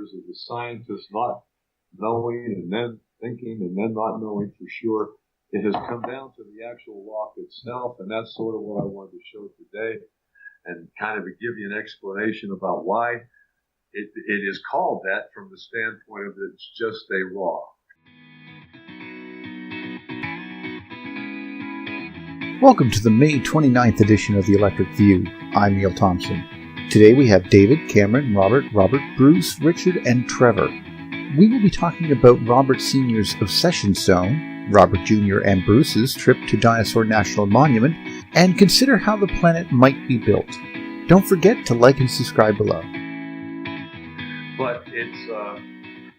years of the scientists not knowing and then thinking and then not knowing for sure. It has come down to the actual rock itself, and that's sort of what I wanted to show today and kind of give you an explanation about why it is called that from the standpoint of it's just a rock. Welcome to the May 29th edition of the Electric View. I'm Neil Thompson. Today we have David, Cameron, Robert, Bruce, Richard, and Trevor. We will be talking about Robert Sr.'s obsession zone, Robert Jr. and Bruce's trip to Dinosaur National Monument, and consider how the planet might be built. Don't forget to like and subscribe below. But it's,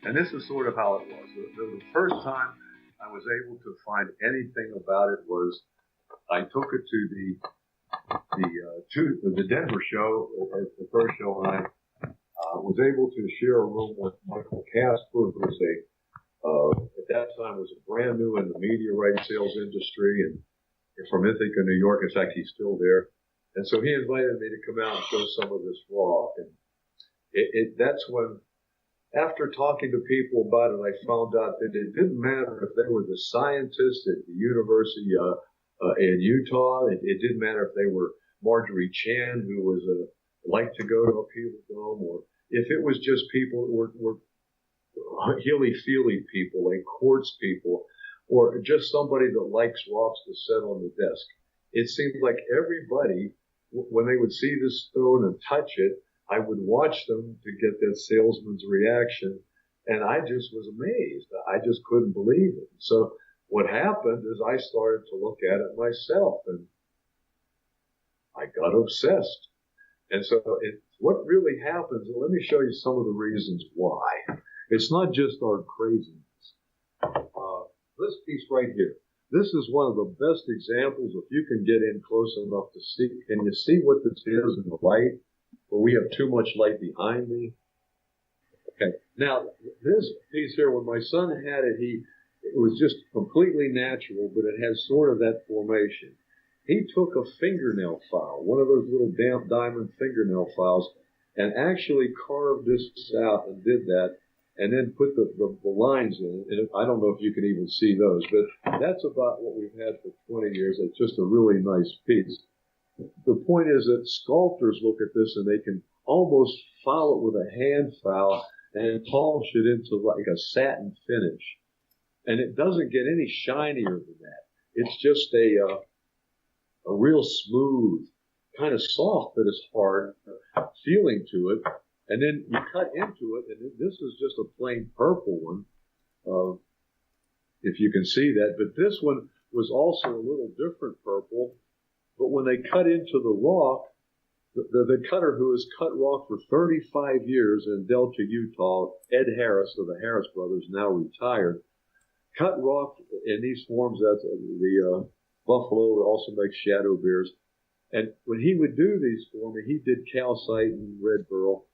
and this is sort of how it was. The first time I was able to find anything about it was I took it to the Denver show, the first show, and I was able to share a room with Michael Casper, who was at that time was brand new in the media rights sales industry, and from Ithaca, New York. In fact, he's still there. And so he invited me to come out and show some of this rock. And that's when, after talking to people about it, I found out that it didn't matter if they were the scientists at the university in Utah. It didn't matter if they were Marjorie Chan, who was liked to go to a Upheaval Dome, or if it was just people that were hilly-feely people, like quartz people, or just somebody that likes rocks to sit on the desk. It seemed like everybody, when they would see this stone and touch it, I would watch them to get that salesman's reaction, and I just was amazed. I just couldn't believe it. So what happened is I started to look at it myself, and I got obsessed. And so what really happens, and let me show you some of the reasons why. It's not just our craziness. This piece right here, this is one of the best examples if you can get in close enough to see. Can you see what this is in the light? Well, we have too much light behind me. Okay, now this piece here, when my son had it, it was just completely natural, but it has sort of that formation. He took a fingernail file, one of those little diamond fingernail files, and actually carved this out and did that, and then put the lines in it. And I don't know if you can even see those, but that's about what we've had for 20 years. It's just a really nice piece. The point is that sculptors look at this and they can almost file it with a hand file and polish it into like a satin finish. And it doesn't get any shinier than that. It's just a real smooth, kind of soft, but it's hard feeling to it. And then you cut into it, and this is just a plain purple one, if you can see that. But this one was also a little different purple. But when they cut into the rock, the cutter who has cut rock for 35 years in Delta, Utah, Ed Harris of the Harris Brothers, now retired, cut rock in these forms. That's the Buffalo also makes shadow beers. And when he would do these for me, he did calcite and red burl.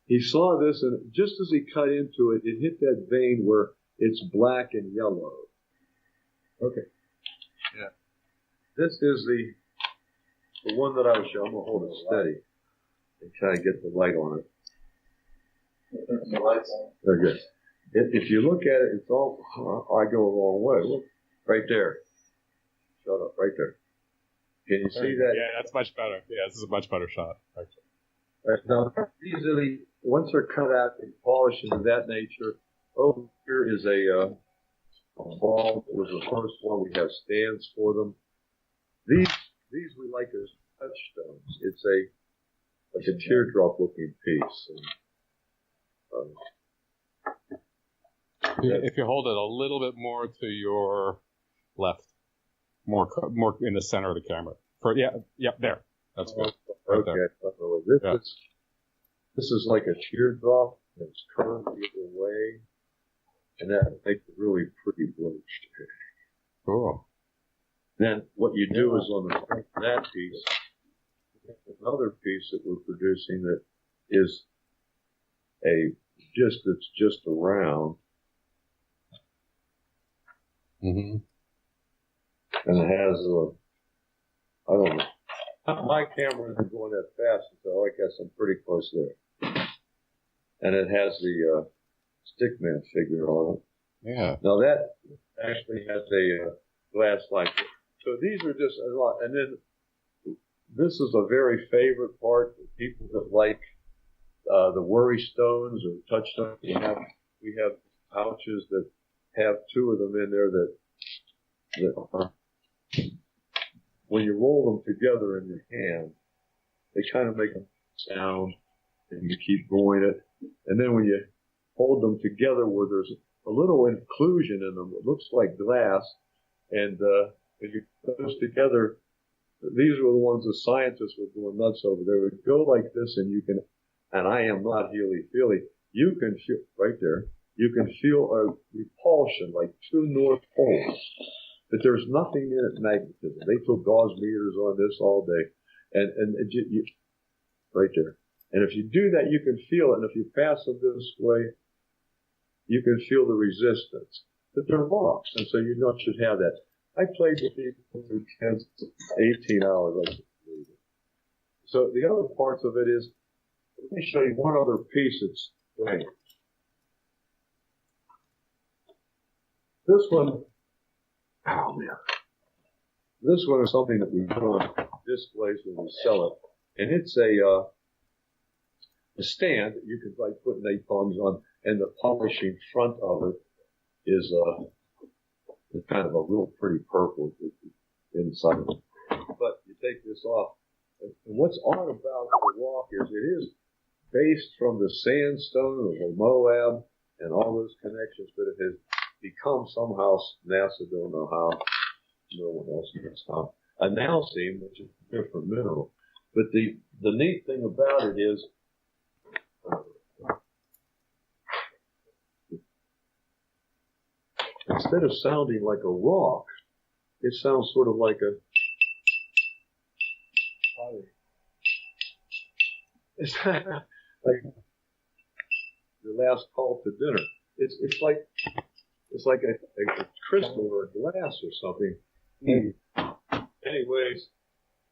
He saw this, and just as he cut into it, it hit that vein where it's black and yellow. Okay. Yeah. This is the one that I was showing. I'm going to hold it steady and try to get the light on it. The light's on. There, good. If you look at it, it's all, I go a long way. Look, right there. Shut up, right there. Can you see that? Yeah, that's much better. Yeah, this is a much better shot. Actually. Now, easily, once they're cut out, they polish into that nature. Over here is a ball. It was the first one. We have stands for them. These we like as touchstones. It's like a teardrop looking piece. And, if you hold it a little bit more to your left, more in the center of the camera. There. That's good. Right okay. There. This is like a teardrop. It's curved the other way, and that makes it really pretty blue. Cool. Then what you do is on the front of that piece, another piece that we're producing that is that's just a round. Mm-hmm. And it has I don't know. My camera isn't going that fast, so I guess I'm pretty close there. and it has the stickman figure on it. Yeah. Now that actually has a glass like it. So these are just a lot. And then this is a very favorite part for people that like the worry stones or touchstones. We have pouches that have two of them in there that when you roll them together in your hand, they kind of make a sound, and you keep going it. And then when you hold them together where there's a little inclusion in them, it looks like glass, and when you put those together, these were the ones the scientists were going nuts over. They would go like this, and you can, and I am not healy-feely, you can feel, right there, you can feel a repulsion like two north poles. But there's nothing in it magnetism. They took gauge meters on this all day. And you, right there. And if you do that, you can feel it. And if you pass them this way, you can feel the resistance. But they're rocks, and so you not should have that. I played with people for 10, 18 hours. I couldn't believe it. So the other parts of it is, let me show you one other piece that's strange. This one, oh man. This one is something that we put on displays when we sell it. And it's a stand that you can like put napalms on, and the polishing front of it is kind of a real pretty purple inside of it. But you take this off, and what's odd about the rock is it is based from the sandstone of the Moab and all those connections, but it has become somehow, NASA don't know how, no one else knows how, a nalcine, which is a different mineral. But the neat thing about it is, instead of sounding like a rock, it sounds sort of like a, it's like your last call to dinner. It's like a crystal or a glass or something. Anyways,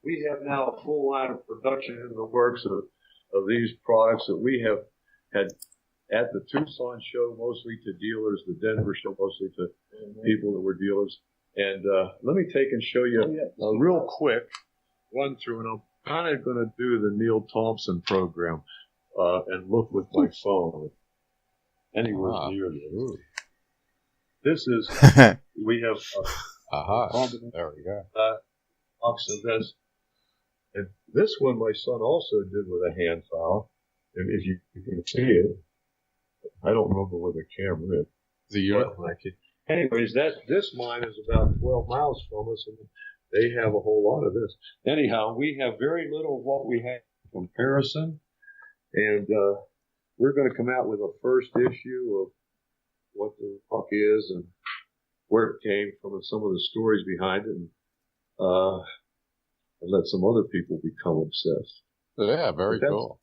we have now a full line of production in the works of these products that we have had at the Tucson show, mostly to dealers, the Denver show, mostly to people that were dealers. And let me take and show you a real quick run through, and I'm kind of going to do the Neil Thompson program and look with my phone anywhere near this. This is, we have there we go. Box of this. And this one my son also did with a hand file. And if you can see it, I don't remember where the camera is. Anyways, this mine is about 12 miles from us, and they have a whole lot of this. Anyhow, we have very little of what we have in comparison, and we're going to come out with a first issue of what the rock is and where it came from and some of the stories behind it, and let some other people become obsessed. Yeah, very cool.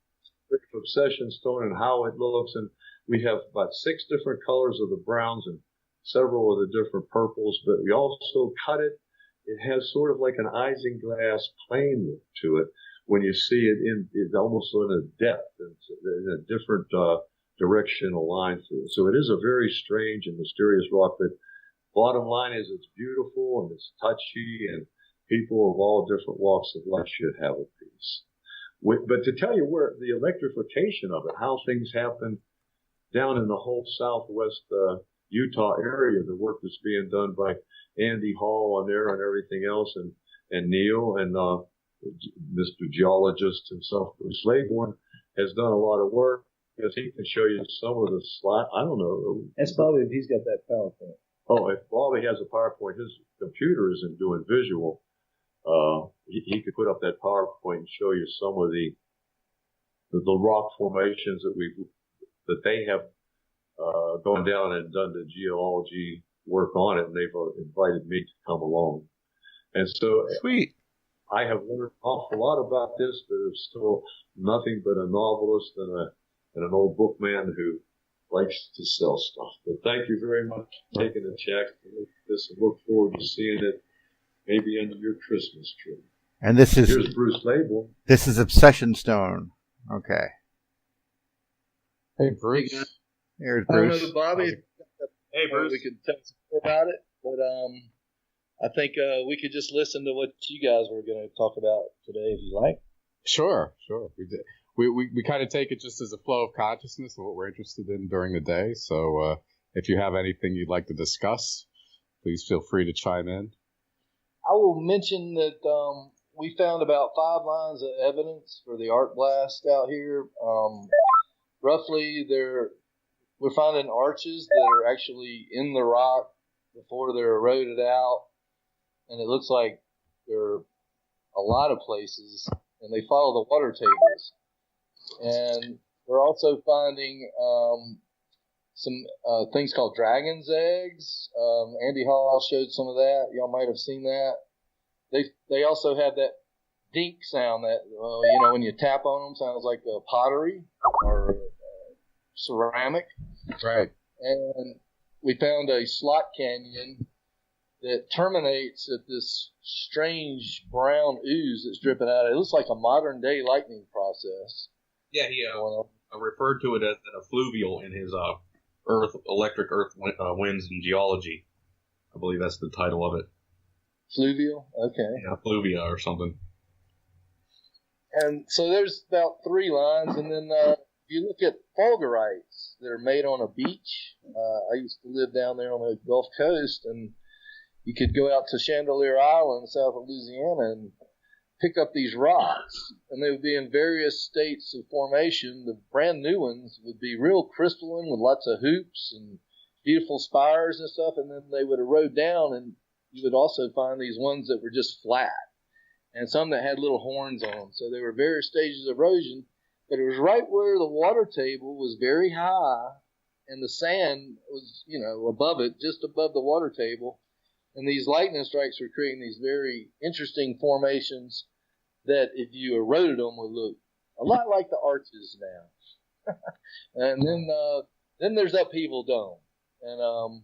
Obsession stone and how it looks, and we have about 6 different colors of the browns and several of the different purples, but we also cut it. It has sort of like an isinglass plain look to it when you see it it's almost in a depth, in a different directional line through it. So it is a very strange and mysterious rock, but bottom line is it's beautiful and it's touchy, and people of all different walks of life should have a piece. But to tell you where the electrification of it, how things happen down in the whole southwest Utah area, the work that's being done by Andy Hall on there and everything else, and Neil and Mr. Geologist himself, Bruce Laybourne, has done a lot of work, because he can show you some of the I don't know. That's probably if he's got that PowerPoint. Oh, if Bobby has a PowerPoint, his computer isn't doing visual. He could put up that PowerPoint and show you some of the rock formations that they have gone down and done the geology work on it, and they've invited me to come along. And so, sweet. I have learned an awful lot about this, but I'm still nothing but a novelist and an old bookman who likes to sell stuff. But thank you very much for taking a check and look at this, and look forward to seeing it maybe under your Christmas tree. And this is here's Bruce Laybourne. This is Obsession Stone. Okay. Hey, Bruce. Here's I don't Bruce. know, Bobby. Hey, Bruce. We could tell us more about it, but I think we could just listen to what you guys were going to talk about today, if you like. Sure. We did. We kind of take it just as a flow of consciousness and what we're interested in during the day. So if you have anything you'd like to discuss, please feel free to chime in. I will mention that we found about 5 lines of evidence for the arc blast out here. Roughly, we're finding arches that are actually in the rock before they're eroded out, and it looks like there are a lot of places, and they follow the water tables. And we're also finding some things called dragon's eggs. Andy Hall showed some of that. Y'all might have seen that. They also have that dink sound that, when you tap on them, sounds like a pottery or ceramic. Right. And we found a slot canyon that terminates at this strange brown ooze that's dripping out. It looks like a modern day lightning process. Yeah, he referred to it as an effluvial in his electric earth winds and geology. I believe that's the title of it. Fluvial? Okay. Yeah, fluvia or something. And so there's about 3 lines, and then if you look at fulgurites that are made on a beach. I used to live down there on the Gulf Coast, and you could go out to Chandelier Island, south of Louisiana, and pick up these rocks, and they would be in various states of formation. The brand new ones would be real crystalline with lots of hoops and beautiful spires and stuff, and then they would erode down, and you would also find these ones that were just flat, and some that had little horns on them. So there were various stages of erosion, but it was right where the water table was very high, and the sand was, above it, just above the water table. And these lightning strikes were creating these very interesting formations that, if you eroded them, would look a lot like the arches now. And then there's Upheaval Dome, and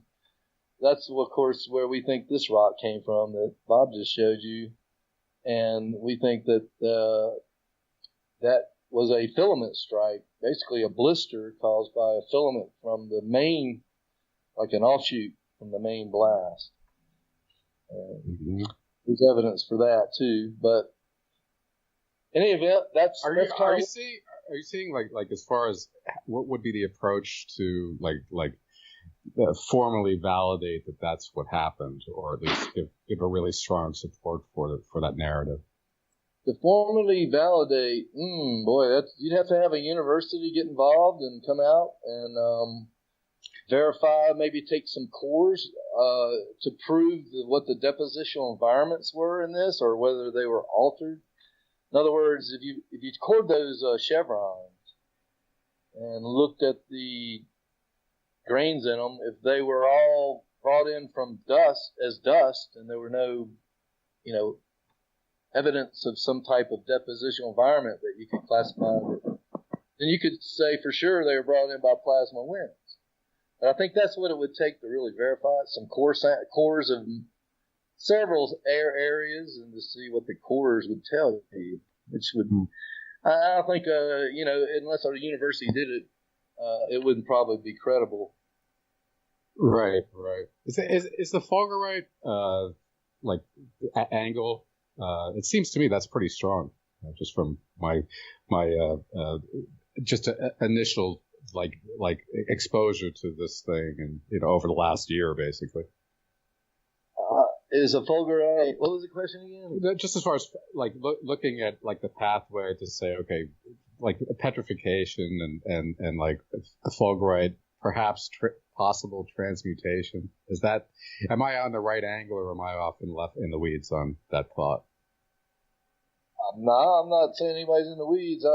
that's of course where we think this rock came from that Bob just showed you, and we think that that was a filament strike, basically a blister caused by a filament from the main, like an offshoot from the main blast. There's evidence for that too, but in any event, Are you seeing like as far as what would be the approach to formally validate that that's what happened, or at least give a really strong support for that narrative? To formally validate, you'd have to have a university get involved and come out and verify, maybe take some cores to prove what the depositional environments were in this, or whether they were altered. In other words, if you cored those chevrons and looked at the grains in them, if they were all brought in from dust, and there were no, evidence of some type of depositional environment that you could classify, then you could say for sure they were brought in by plasma winds. But I think that's what it would take to really verify it. Some cores of several areas, and to see what the cores would tell you, which would, I think, unless our university did it, it wouldn't probably be credible. Right. Is the fulgurite angle? It seems to me that's pretty strong, just from my just initial exposure to this thing, and over the last year, basically. Is a fulgurite? What was the question again? Just as far as looking at the pathway to say, okay, petrification and a fulgurite, perhaps possible transmutation. Am I on the right angle, or am I off in the weeds on that thought? No, I'm not saying anybody's in the weeds.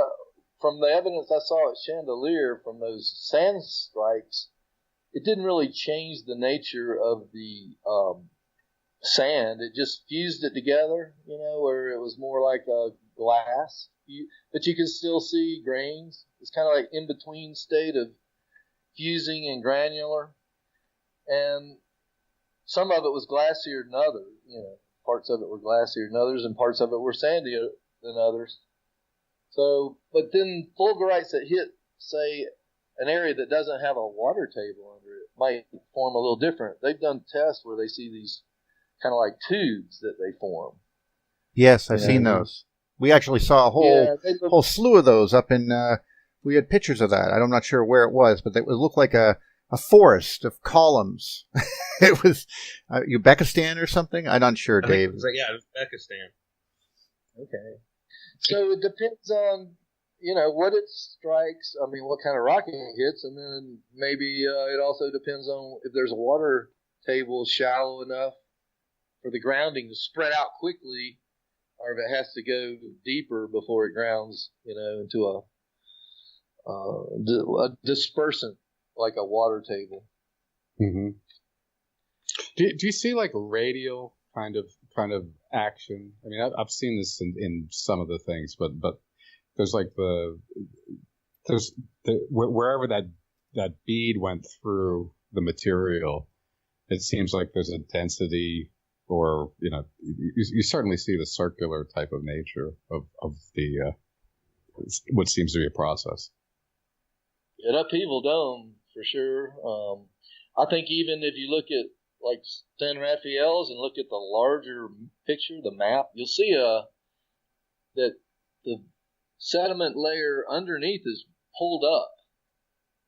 From the evidence I saw at Chandelier from those sand strikes, it didn't really change the nature of the sand. It just fused it together, where it was more like a glass. But you could still see grains. It's kind of like in between state of fusing and granular. And some of it was glassier than others. Parts of it were glassier than others, and parts of it were sandier than others. So, but then fulgurites that hit, say, an area that doesn't have a water table under it might form a little different. They've done tests where they see these kind of like tubes that they form. Yes, I've seen those. We actually saw a whole slew of those up in. We had pictures of that. I'm not sure where it was, but it looked like a forest of columns. It was Uzbekistan or something. I'm not sure, Dave. It was Uzbekistan. Okay. So it depends on, what it strikes. I mean, what kind of rock it hits, and then maybe it also depends on if there's a water table shallow enough for the grounding to spread out quickly, or if it has to go deeper before it grounds, into a dispersant like a water table. Mm-hmm. Do you see like radial kind of action? I mean, I've seen this in some of the things, but there's like wherever that bead went through the material, it seems like there's a density, or you certainly see the circular type of nature of the what seems to be a process. An upheaval dome for sure. I think even if you look at like San Rafael's and look at the larger picture, the map, you'll see that the sediment layer underneath is pulled up,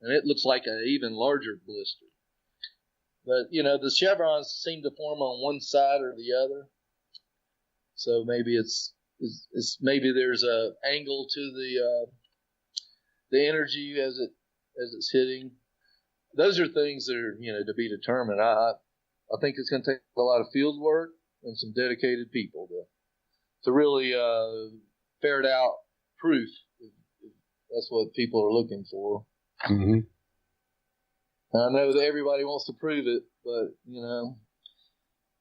and it looks like an even larger blister. But the chevrons seem to form on one side or the other, so maybe it's maybe there's a angle to the energy as it's hitting. Those are things that are to be determined. I think it's going to take a lot of field work and some dedicated people to really ferret out proof. If that's what people are looking for. Mm-hmm. I know that everybody wants to prove it, but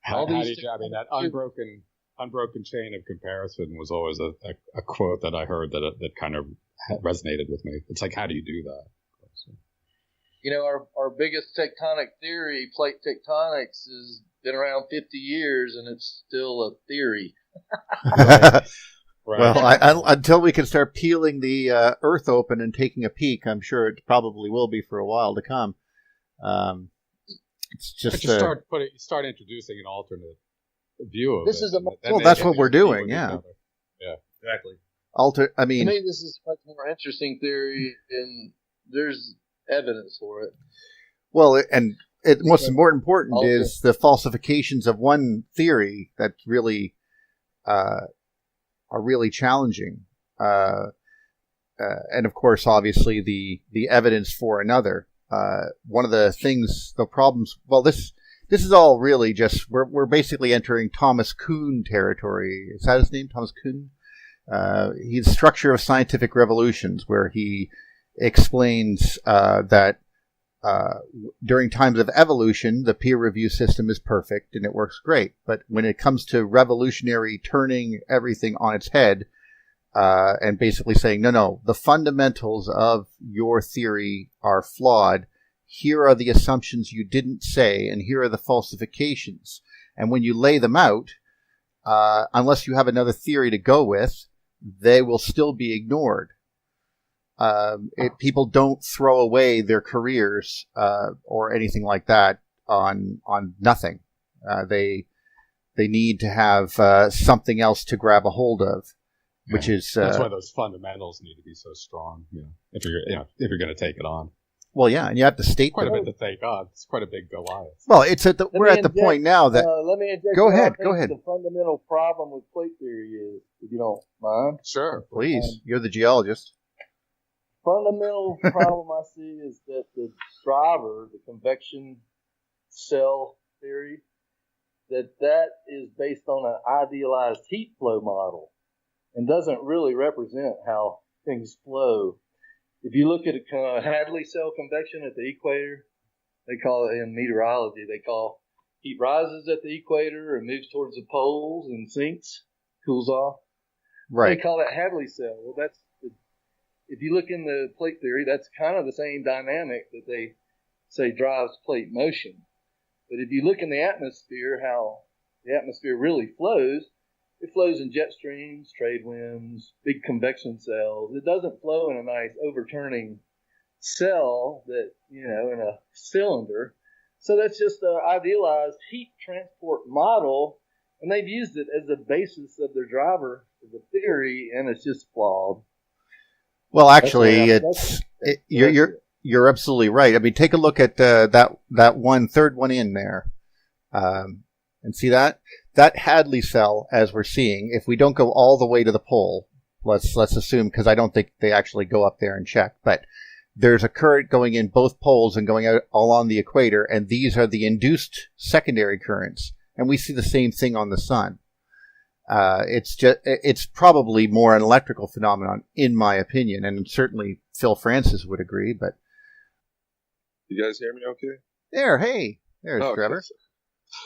how do you? I mean, that unbroken chain of comparison was always a quote that I heard that kind of resonated with me. It's like, how do you do that? Our biggest tectonic theory, plate tectonics, has been around 50 years, and it's still a theory. Right. Well, until we can start peeling the Earth open and taking a peek, I'm sure it probably will be for a while to come. It's just start introducing an alternate view of this it. Is a well, that's what we're doing. Yeah, Exactly. I mean, to me, this is a much more interesting theory, and there's evidence for it. Well, what's more important is the falsifications of one theory that really are really challenging, and of course, obviously, the evidence for another. One of the problems. Well, this is all really just we're basically entering Thomas Kuhn territory. Is that his name, Thomas Kuhn? He's Structure of Scientific Revolutions, where he explains that during times of evolution, the peer review system is perfect and it works great. But when it comes to revolutionary turning everything on its head and basically saying, no, the fundamentals of your theory are flawed. Here are the assumptions you didn't say, and here are the falsifications. And when you lay them out, unless you have another theory to go with, they will still be ignored. People don't throw away their careers or anything like that on nothing. They need to have something else to grab a hold of, which is that's why those fundamentals need to be so strong. If you're going to take it on. Well, yeah, and you have to state quite a bit to take on. It's quite a big Goliath. Well, we're at the point now that. Let me inject. Go ahead. The fundamental problem with plate theory is, if you don't mind. Sure, please. You're the geologist. Fundamental problem I see is that the driver, the convection cell theory, that is based on an idealized heat flow model and doesn't really represent how things flow. If you look at a Hadley cell convection at the equator, they call it in meteorology, heat rises at the equator and moves towards the poles and sinks, cools off. Right. They call that Hadley cell. Well, if you look in the plate theory, that's kind of the same dynamic that they say drives plate motion. But if you look in the atmosphere, how the atmosphere really flows, it flows in jet streams, trade winds, big convection cells. It doesn't flow in a nice overturning cell that, in a cylinder. So that's just an idealized heat transport model, and they've used it as the basis of their driver for the theory, and it's just flawed. Well, actually, you're absolutely right. I mean, take a look at that third one in there, and see that Hadley cell, as we're seeing. If we don't go all the way to the pole, let's assume, because I don't think they actually go up there and check, but there's a current going in both poles and going out along the equator, and these are the induced secondary currents, and we see the same thing on the sun. It's probably more an electrical phenomenon, in my opinion, and certainly Phil Francis would agree. But you guys hear me okay? There's Trevor. Okay.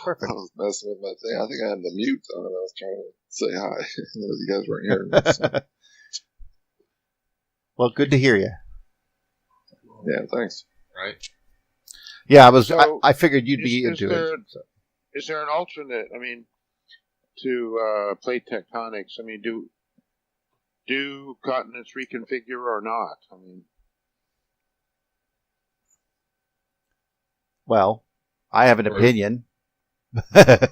Perfect. I was messing with my thing. I think I had the mute on. I was trying to say hi. You guys weren't hearing me. So. Well, good to hear you. Yeah, thanks. Right. Yeah, I figured you'd be into it. So. Is there an alternate? I mean, to plate tectonics. I mean, do continents reconfigure or not? I mean, well, I have an opinion, but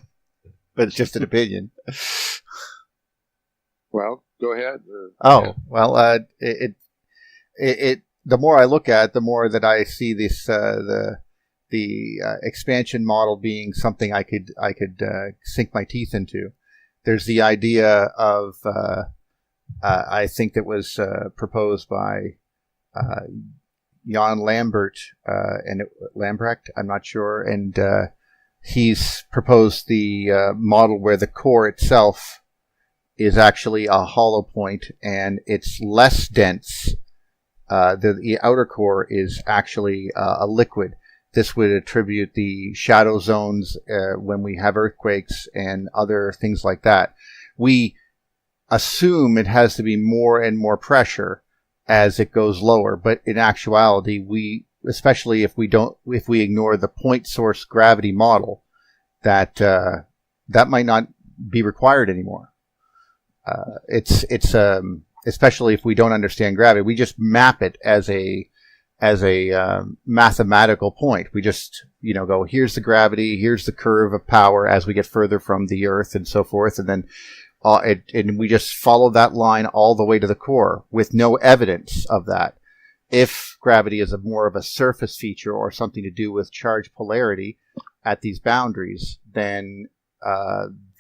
it's just an opinion. Well, go ahead. Well, it. The more I look at it, the more that I see this the expansion model being something I could sink my teeth into. There's the idea of I think that was proposed by Jan Lambrecht, I'm not sure, and he's proposed the model where the core itself is actually a hollow point and it's less dense. The outer core is actually a liquid. This would attribute the shadow zones when we have earthquakes and other things like that. We assume it has to be more and more pressure as it goes lower, but in actuality, especially if we ignore the point source gravity model, that might not be required anymore. It's especially if we don't understand gravity, we just map it as a mathematical point. We just, go, here's the gravity, here's the curve of power as we get further from the Earth and so forth. And then, and we just follow that line all the way to the core with no evidence of that. If gravity is more of a surface feature or something to do with charge polarity at these boundaries, then,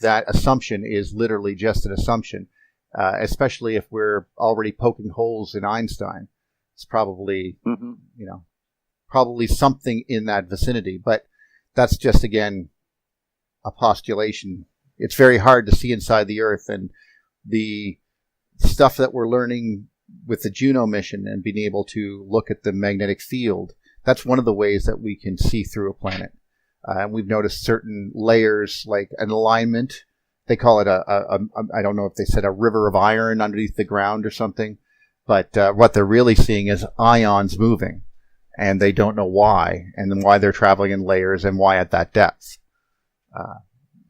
that assumption is literally just an assumption, especially if we're already poking holes in Einstein. It's probably, probably something in that vicinity, but that's just, again, a postulation. It's very hard to see inside the Earth, and the stuff that we're learning with the Juno mission and being able to look at the magnetic field, that's one of the ways that we can see through a planet. And we've noticed certain layers, like an alignment. They call it I don't know if they said a river of iron underneath the ground or something. But what they're really seeing is ions moving, and they don't know why, and then why they're traveling in layers and why at that depth.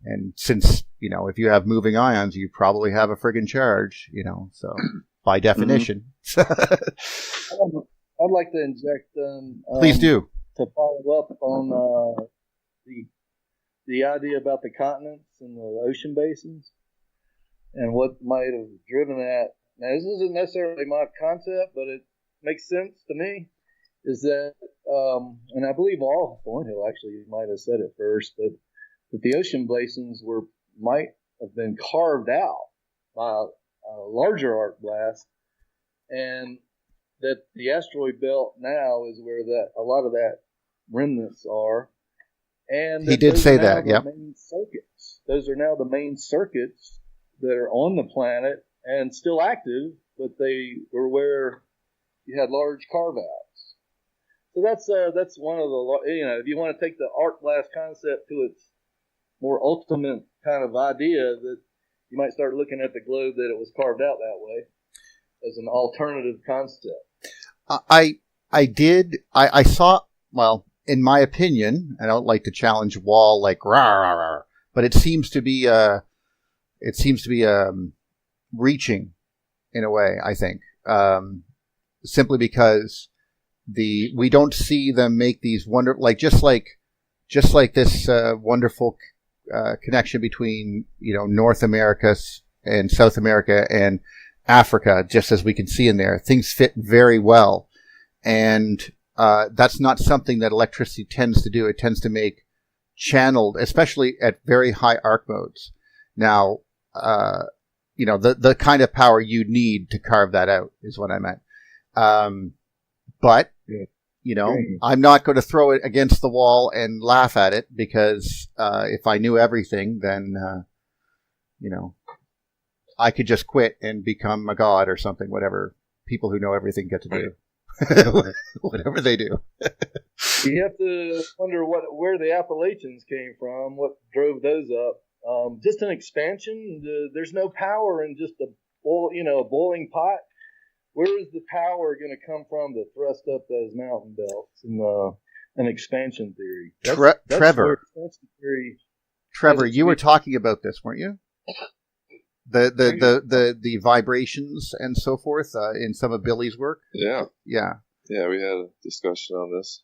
And since, if you have moving ions, you probably have a friggin' charge, so by definition. I'd like to inject Please do. To follow up on the idea about the continents and the ocean basins and what might have driven that. Now, this isn't necessarily my concept, but it makes sense to me, is that, and I believe all Thornhill actually might have said it first, but that the ocean basins might have been carved out by a larger arc blast, and that the asteroid belt now is where a lot of that remnants are. And he did say that, yeah. Those are now the main circuits that are on the planet and still active, but they were where you had large carve-outs. So that's one of the, if you want to take the arc blast concept to its more ultimate kind of idea, that you might start looking at the globe that it was carved out that way as an alternative concept. I saw, well, in my opinion, I don't like to challenge Wall like rah, rah, rah, but it seems to be reaching in a way, I think, simply because we don't see them make these just like this wonderful connection between North America and South America and Africa, just as we can see in there. Things fit very well, and that's not something that electricity tends to do. It tends to make channeled, especially at very high arc modes. Now, the kind of power you need to carve that out is what I meant. But I'm not going to throw it against the wall and laugh at it, because if I knew everything, then I could just quit and become a god or something. Whatever people who know everything get to do, whatever they do. You have to wonder where the Appalachians came from, what drove those up. Just an expansion. There's no power in just a boiling pot. Where is the power going to come from to thrust up those mountain belts? And an expansion theory. Trevor, expansion theory. Trevor, you were talking about this, weren't you? The vibrations and so forth in some of Billy's work. Yeah. We had a discussion on this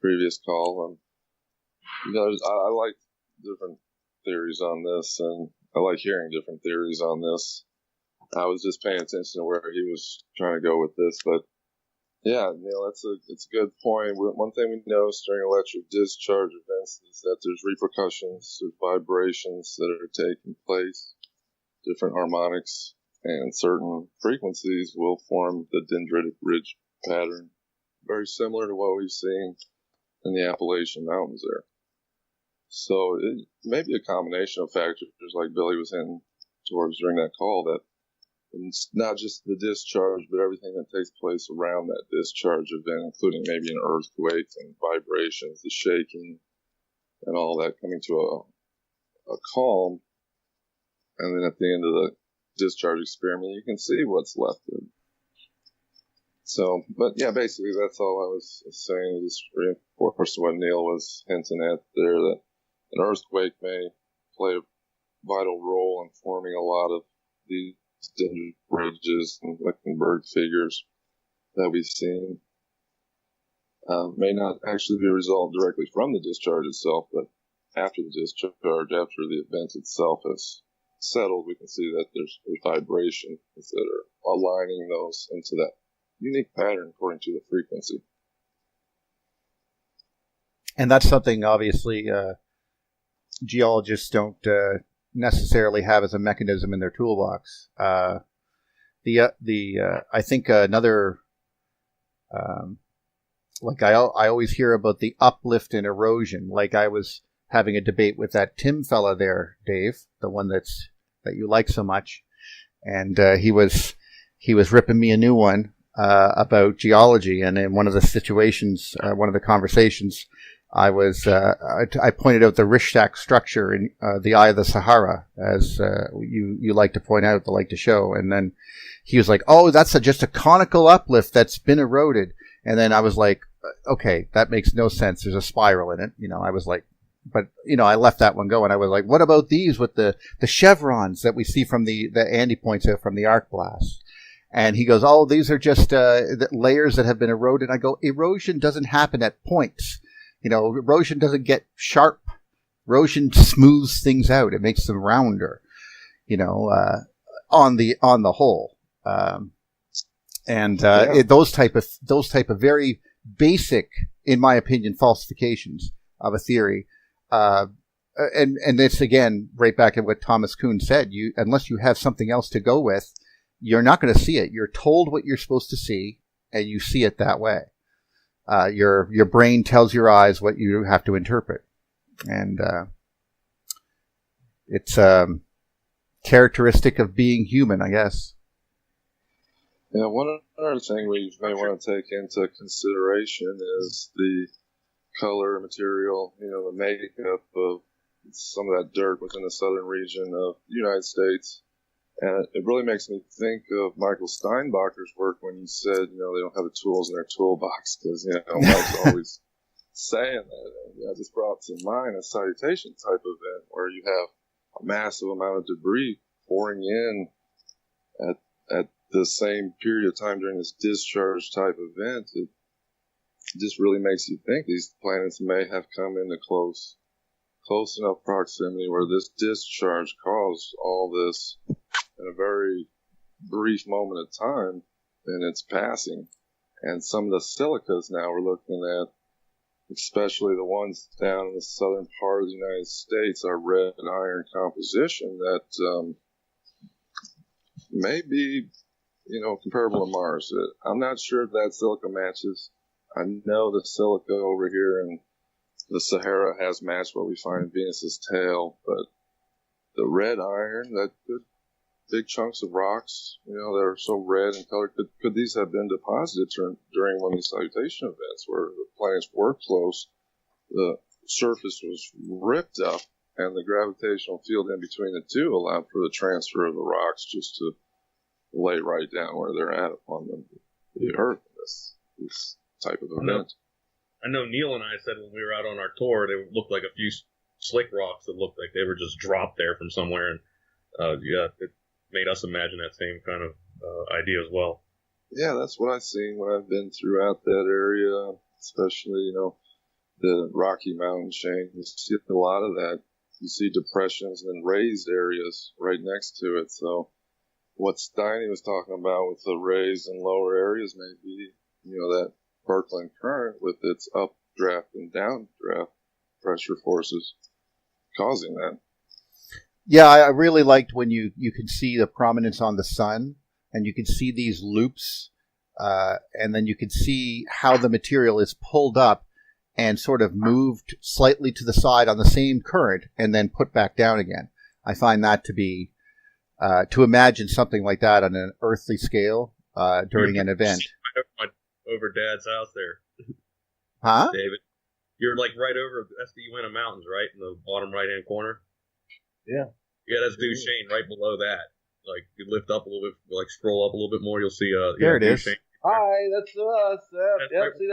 previous call. I like different theories on this, and I like hearing different theories on this. I was just paying attention to where he was trying to go with this, but yeah, Neil, it's a good point. One thing we notice during electric discharge events is that there's repercussions, there's vibrations that are taking place, different harmonics, and certain frequencies will form the dendritic ridge pattern, very similar to what we've seen in the Appalachian Mountains there. So it may be a combination of factors, like Billy was hinting towards during that call, that it's not just the discharge, but everything that takes place around that discharge event, including maybe an earthquake and vibrations, the shaking, and all that coming to a calm. And then at the end of the discharge experiment, you can see what's left of it. So, but yeah, basically that's all I was saying. Just reinforce what Neil was hinting at there, that an earthquake may play a vital role in forming a lot of these dendritic ridges and Lichtenberg figures that we've seen. May not actually be a result directly from the discharge itself, but after the discharge, after the event itself has settled, we can see that there's vibrations that are aligning those into that unique pattern according to the frequency. And that's something, obviously, geologists don't necessarily have as a mechanism in their toolbox. I think another, I always hear about the uplift in erosion. Like I was having a debate with that Tim fella there, Dave, the one that you like so much, and he was ripping me a new one about geology. And in one of the situations, one of the conversations, I pointed out the Richter structure in the Eye of the Sahara, as you like to point out, like to show. And then he was like, "Oh, that's just a conical uplift that's been eroded." And then I was like, "Okay, that makes no sense. There's a spiral in it." I was like, but I left that one go, and I was like, "What about these with the chevrons that we see from that Andy points out from the arc blast?" And he goes, "Oh, these are just layers that have been eroded." I go, "Erosion doesn't happen at points. Erosion doesn't get sharp. Erosion smooths things out. It makes them rounder, on the whole." Those type of very basic, in my opinion, falsifications of a theory. And it's again right back at what Thomas Kuhn said. Unless you have something else to go with, you're not going to see it. You're told what you're supposed to see, and you see it that way. Your brain tells your eyes what you have to interpret, and it's characteristic of being human, I guess. Yeah, one other thing we may want to take into consideration is the color, material, the makeup of some of that dirt within the southern region of the United States. And it really makes me think of Michael Steinbacher's work when he said, they don't have the tools in their toolbox, because, Mike's always saying that. And I just brought to mind a salutation type event where you have a massive amount of debris pouring in at the same period of time during this discharge type event. it just really makes you think these planets may have come into close enough proximity where this discharge caused all this in a very brief moment of time in its passing. And some of the silicas now we're looking at, especially the ones down in the southern part of the United States, are red iron composition that may be, comparable to Mars. I'm not sure if that silica matches. I know the silica over here in the Sahara has matched what we find in Venus's tail, but the red iron, that good big chunks of rocks, that are so red in color, could these have been deposited during one of these salutation events where the planets were close, the surface was ripped up, and the gravitational field in between the two allowed for the transfer of the rocks just to lay right down where they're at upon the Earth in this type of event. I know Neil and I said when we were out on our tour, they looked like a few slick rocks that looked like they were just dropped there from somewhere, and it made us imagine that same kind of idea as well. Yeah, that's what I've seen when I've been throughout that area, especially, the Rocky Mountain chain. You see a lot of that. You see depressions and raised areas right next to it. So what Steiny was talking about with the raised and lower areas may be, that Birkeland current with its updraft and downdraft pressure forces causing that. Yeah, I really liked when you could see the prominence on the sun, and you could see these loops, and then you could see how the material is pulled up and sort of moved slightly to the side on the same current and then put back down again. I find that to be, to imagine something like that on an earthly scale during an event. Over Dad's house there. Huh? David. You're like right over the SDUNA Mountains, right? In the bottom right-hand corner? Yeah. Yeah, that's Duchesne right below that. Like, you lift up a little bit, like scroll up a little bit more, you'll see there it is. Hi, that's us. Yep, right see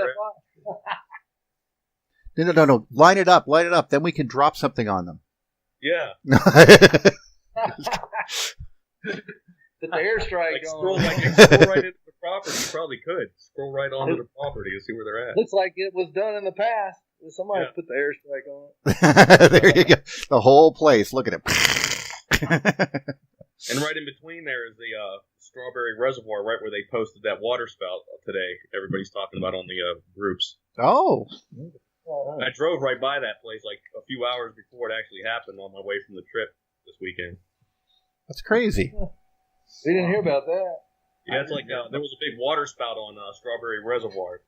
that? No. Line it up. Then we can drop something on them. Yeah. Put the airstrike scroll on. right into the property. You probably could. Scroll right onto the property and see where they're at. Looks like it was done in the past. Somebody put the airstrike on it. There you go. The whole place. Look at it. And right in between there is the Strawberry Reservoir, right where they posted that water spout today. Everybody's talking about on the groups. Oh. I drove right by that place like a few hours before it actually happened on my way from the trip this weekend. That's crazy. We didn't hear about that. Yeah, it's like there was a big water spout on Strawberry Reservoir.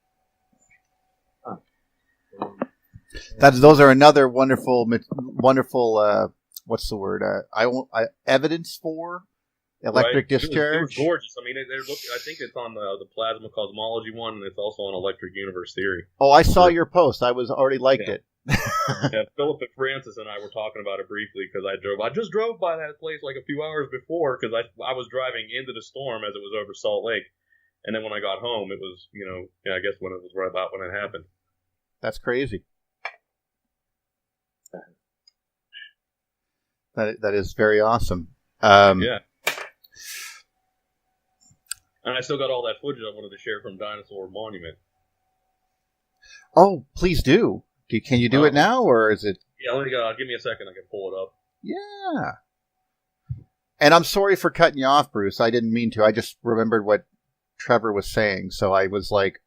Those are another wonderful. What's the word? Evidence for electric discharge. It was gorgeous. I mean, I think it's on the plasma cosmology one, and it's also on electric universe theory. Oh, I saw your post. I already liked it. Yeah, Philip and Francis and I were talking about it briefly because I just drove by that place like a few hours before because I was driving into the storm as it was over Salt Lake, and then when I got home, it was I guess when it was right about when it happened. That's crazy. That is very awesome. Yeah. And I still got all that footage I wanted to share from Dinosaur Monument. Oh, please do. Can you do it now, or is it? Yeah, give me a second. I can pull it up. Yeah. And I'm sorry for cutting you off, Bruce. I didn't mean to. I just remembered what Trevor was saying, so I was like,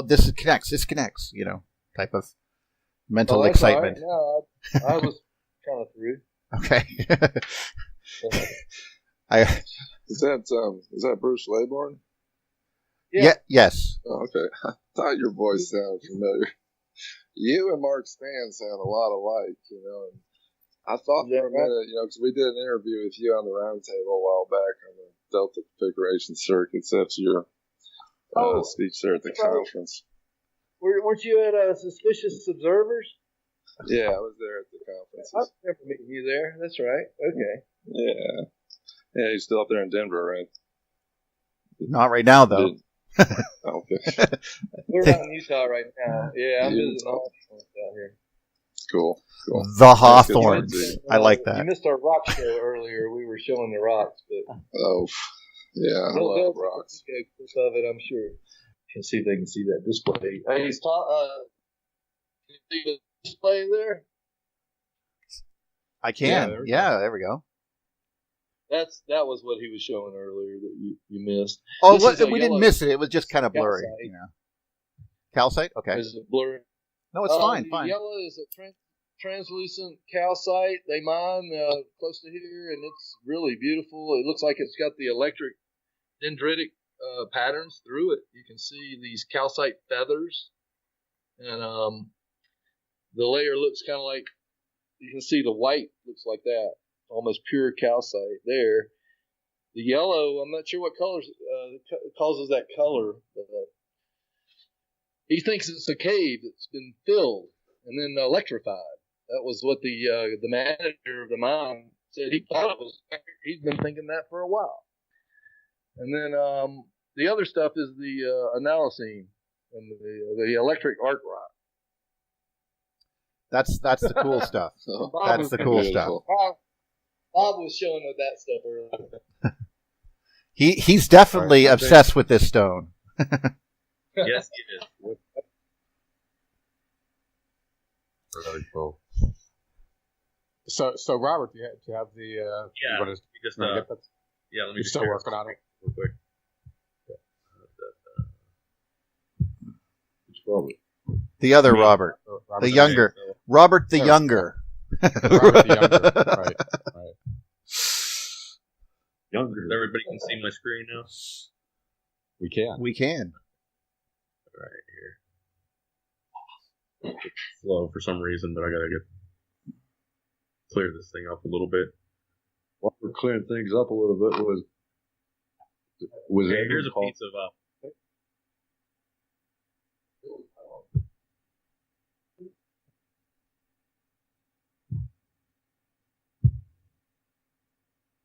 this connects. This connects. Type of mental excitement. All right. No, I was kind of through. Okay. Is that Bruce Laybourne? Yeah. Yes. Oh, okay. I thought your voice sounded familiar. You and Mark Span sound a lot alike, And I thought for a minute, because we did an interview with you on the round table a while back on the Delta Configuration Circuits. That's your speech there at the conference. Weren't you at Suspicious Observers? Yeah, I was there at the conference. I remember meeting you there. That's right. Okay. Yeah. Yeah, you're still up there in Denver, right? Not right now, though. Okay. We're out in Utah right now. Yeah, I'm visiting all out here. Cool. The Hawthorns. I like that. You missed our rock show earlier. We were showing the rocks, but oh, yeah, I love rocks. Clip of it, I'm sure. Let's see if they can see that display. Hey, can you see the display there? I can. Yeah, there we go. That was what he was showing earlier that you missed. Oh, we didn't miss it. It was just kind of blurry. Calcite? Okay. Is it blurry? No, it's fine. Yellow is a translucent calcite they mine close to here, and it's really beautiful. It looks like it's got the electric dendritic patterns through it. You can see these calcite feathers, and the layer looks kind of like, you can see the white looks like that, almost pure calcite there. The yellow, I'm not sure what colors causes that color, but he thinks it's a cave that's been filled and then electrified. That was what the manager of the mine said. He thought it was. He's been thinking that for a while. And then the other stuff is the analyzine and the electric arc rock. That's the cool stuff. That's the cool stuff. Bob was showing us that stuff earlier. He's definitely obsessed with this stone. Yes, he is. Really cool. So Robert, do you have the? Yeah. You want to, just get that? Yeah. Let me You're just still working on it real quick. It's Robert. The other Robert. The younger. Robert the younger. Robert the younger. Right. Younger. Everybody can see my screen now. We can. Right here. It's slow for some reason, but I gotta clear this thing up a little bit. While we're clearing things up a little bit, was here's a piece of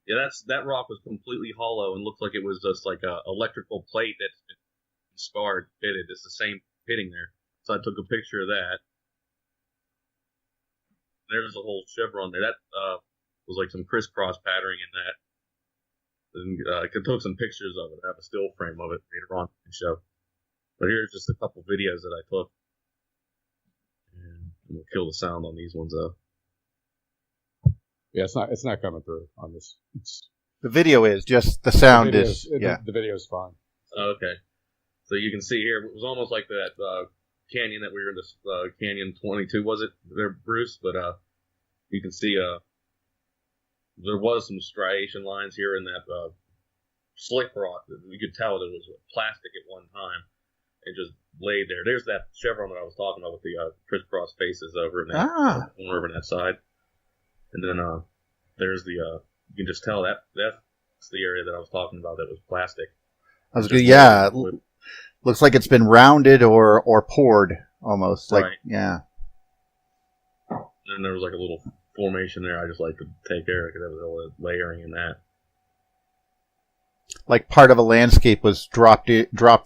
yeah, that rock was completely hollow and looked like it was just like a electrical plate that's been scarred, pitted. It's the same pitting there. So I took a picture of that. There's a whole chevron there. That was like some crisscross patterning in that. And I took some pictures of it. I have a still frame of it later on to show. But here's just a couple videos that I took. And we'll kill the sound on these ones up. Yeah, it's not coming through on this. The video is just the sound the is. Yeah, the video is fine. Oh, okay. So you can see here, it was almost like that canyon that we were in, this Canyon 22, was it there, Bruce? But you can see there was some striation lines here in that slick rock. You could tell that it was plastic at one time. It just laid there. There's that chevron that I was talking about with the crisscross faces over in that over in that side. And then there's the you can just tell that's the area that I was talking about that was plastic. Yeah. Looks like it's been rounded or poured almost. Like, right. Yeah. And there was like a little formation there. I just like to take care because there was all the layering in that. Like part of a landscape was dropped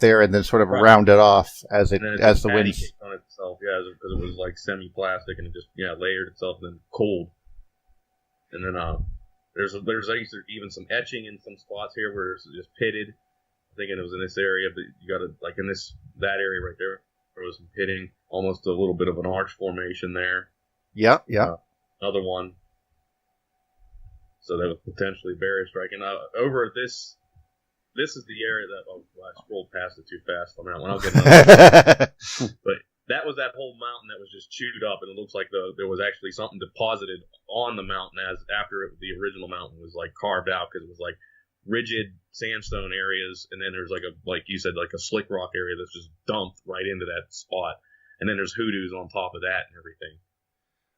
there and then sort of rounded off as the wind on itself. Yeah, because it was like semi-plastic and it just layered itself and then cooled. And then there's even some etching in some spots here where it's just pitted. Thinking it was in this area, but you got to like in that area right there. There was some pitting, almost a little bit of an arch formation there. Yeah. Another one. So that was potentially barrier striking. Over this is the area that I scrolled past it too fast on that one. I'll get another one. But that was that whole mountain that was just chewed up, and it looks like there was actually something deposited on the mountain after the original mountain was like carved out because it was like rigid sandstone areas, and then there's like you said, like a slick rock area that's just dumped right into that spot, and then there's hoodoos on top of that and everything.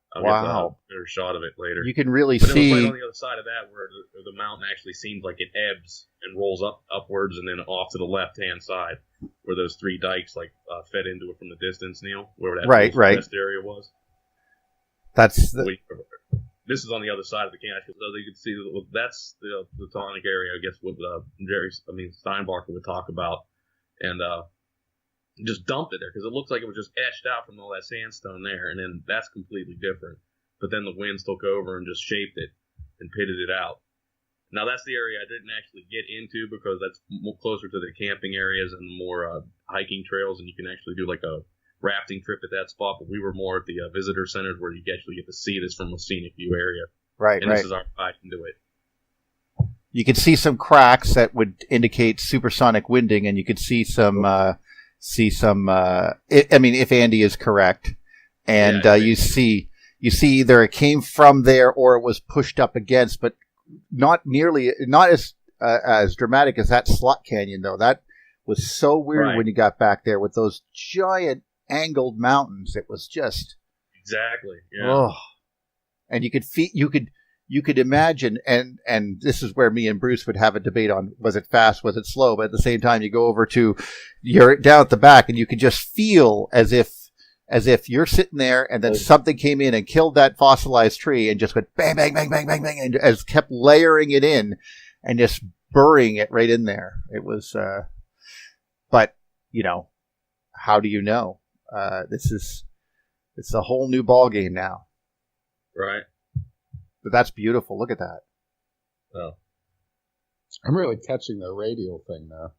I'll get a better shot of it later. You can really but see. It was right on the other side of that where the mountain actually seems like it ebbs and rolls upwards, and then off to the left-hand side where those three dikes fed into it from the distance, Neil, where that west area was. This is on the other side of the canyon, so you can see that's the plutonic area, I guess, what Steinbarker would talk about, and just dumped it there because it looks like it was just etched out from all that sandstone there, and then that's completely different. But then the winds took over and just shaped it and pitted it out, Now that's the area I didn't actually get into because that's closer to the camping areas and more hiking trails, and you can actually do like a rafting trip at that spot. But we were more at the visitor centers where you actually get to see this from a scenic view area. Right, and this is our ride into it. You could see some cracks that would indicate supersonic winding, and you could see some. I mean, if Andy is correct, and you see either it came from there or it was pushed up against, but not as dramatic as that slot canyon though. That was so weird when you got back there with those giant angled mountains. It was just exactly, yeah. Oh, and you could imagine, and this is where me and Bruce would have a debate on, was it fast, was it slow? But at the same time, you go over to, you're down at the back and you could just feel as if you're sitting there and then something came in and killed that fossilized tree and just went bang, bang, bang, bang, bang, bang, and as kept layering it in and just burying it right in there. It was, but how do you know? It's a whole new ball game now. Right. But that's beautiful. Look at that. Oh. I'm really catching the radial thing now.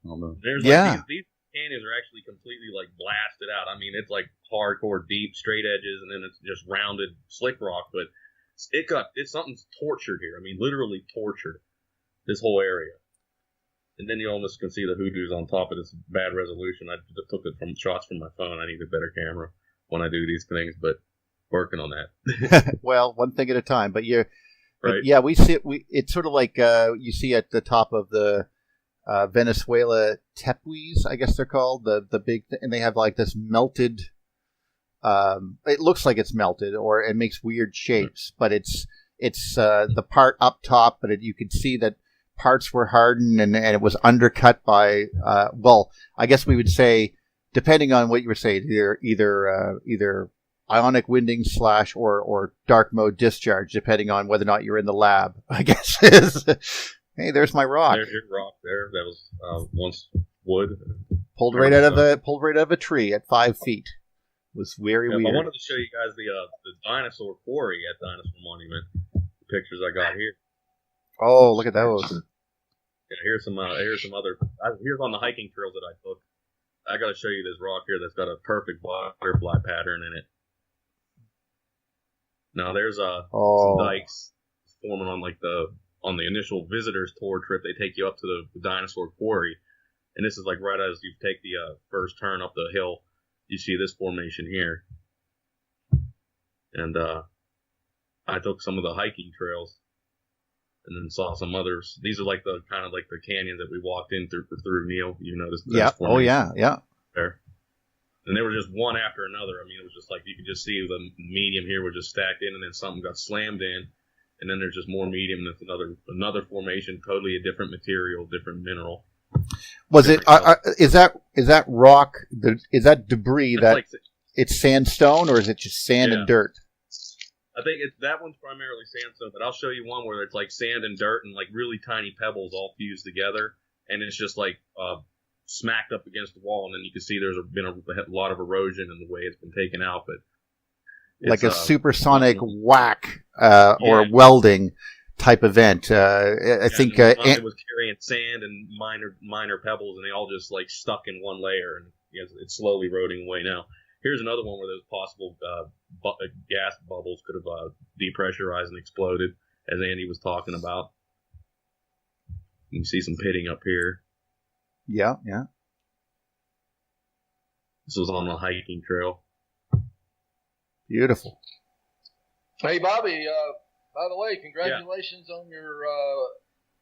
There's these canyons are actually completely like blasted out. I mean, it's like hardcore deep straight edges, and then it's just rounded slick rock. But something's tortured here. I mean, literally tortured this whole area. And then you almost can see the hoodoos on top of this bad resolution. I took it from shots from my phone. I need a better camera when I do these things, but working on that. Well, one thing at a time. But right. Yeah, we see it. It's sort of like you see at the top of the Venezuela tepuis, I guess they're called, the big, and they have like this melted. It looks like it's melted, or it makes weird shapes, but it's the part up top, but you could see that parts were hardened and it was undercut by. Well, I guess we would say, depending on what you were saying, either ionic winding / or dark mode discharge, depending on whether or not you're in the lab, I guess. Hey, there's my rock. There's your rock there. That was once wood. Pulled right out of a tree at 5 feet. It was very weird. I wanted to show you guys the dinosaur quarry at Dinosaur Monument. The pictures I got here. Oh, look at those. Yeah, here's some other. Here's on the hiking trails that I took. I got to show you this rock here that's got a perfect butterfly pattern in it. Now there's some dikes forming on the initial visitors tour trip. They take you up to the dinosaur quarry, and this is like right as you take the first turn up the hill. You see this formation here, and I took some of the hiking trails, and then saw some others. These are like the kind of like the canyons that we walked in through Neil. You noticed? Yeah. Oh yeah. Yeah. There. And they were just one after another. I mean, it was just like you could just see the medium here was just stacked in, and then something got slammed in, and then there's just more medium. And it's another formation, totally a different material, different mineral. Was it? Is that rock? Is that debris? It's sandstone, or is it just sand and dirt? I think that one's primarily sandstone, but I'll show you one where it's like sand and dirt and like really tiny pebbles all fused together, and it's just like smacked up against the wall, and then you can see there's been a lot of erosion in the way it's been taken out, but like a supersonic whack or welding type event. I think it was carrying sand and minor pebbles, and they all just like stuck in one layer, and it's slowly eroding away now. Here's another one where those possible gas bubbles could have depressurized and exploded, as Andy was talking about. You can see some pitting up here. Yeah. This was on the hiking trail. Beautiful. Hey, Bobby. By the way, congratulations on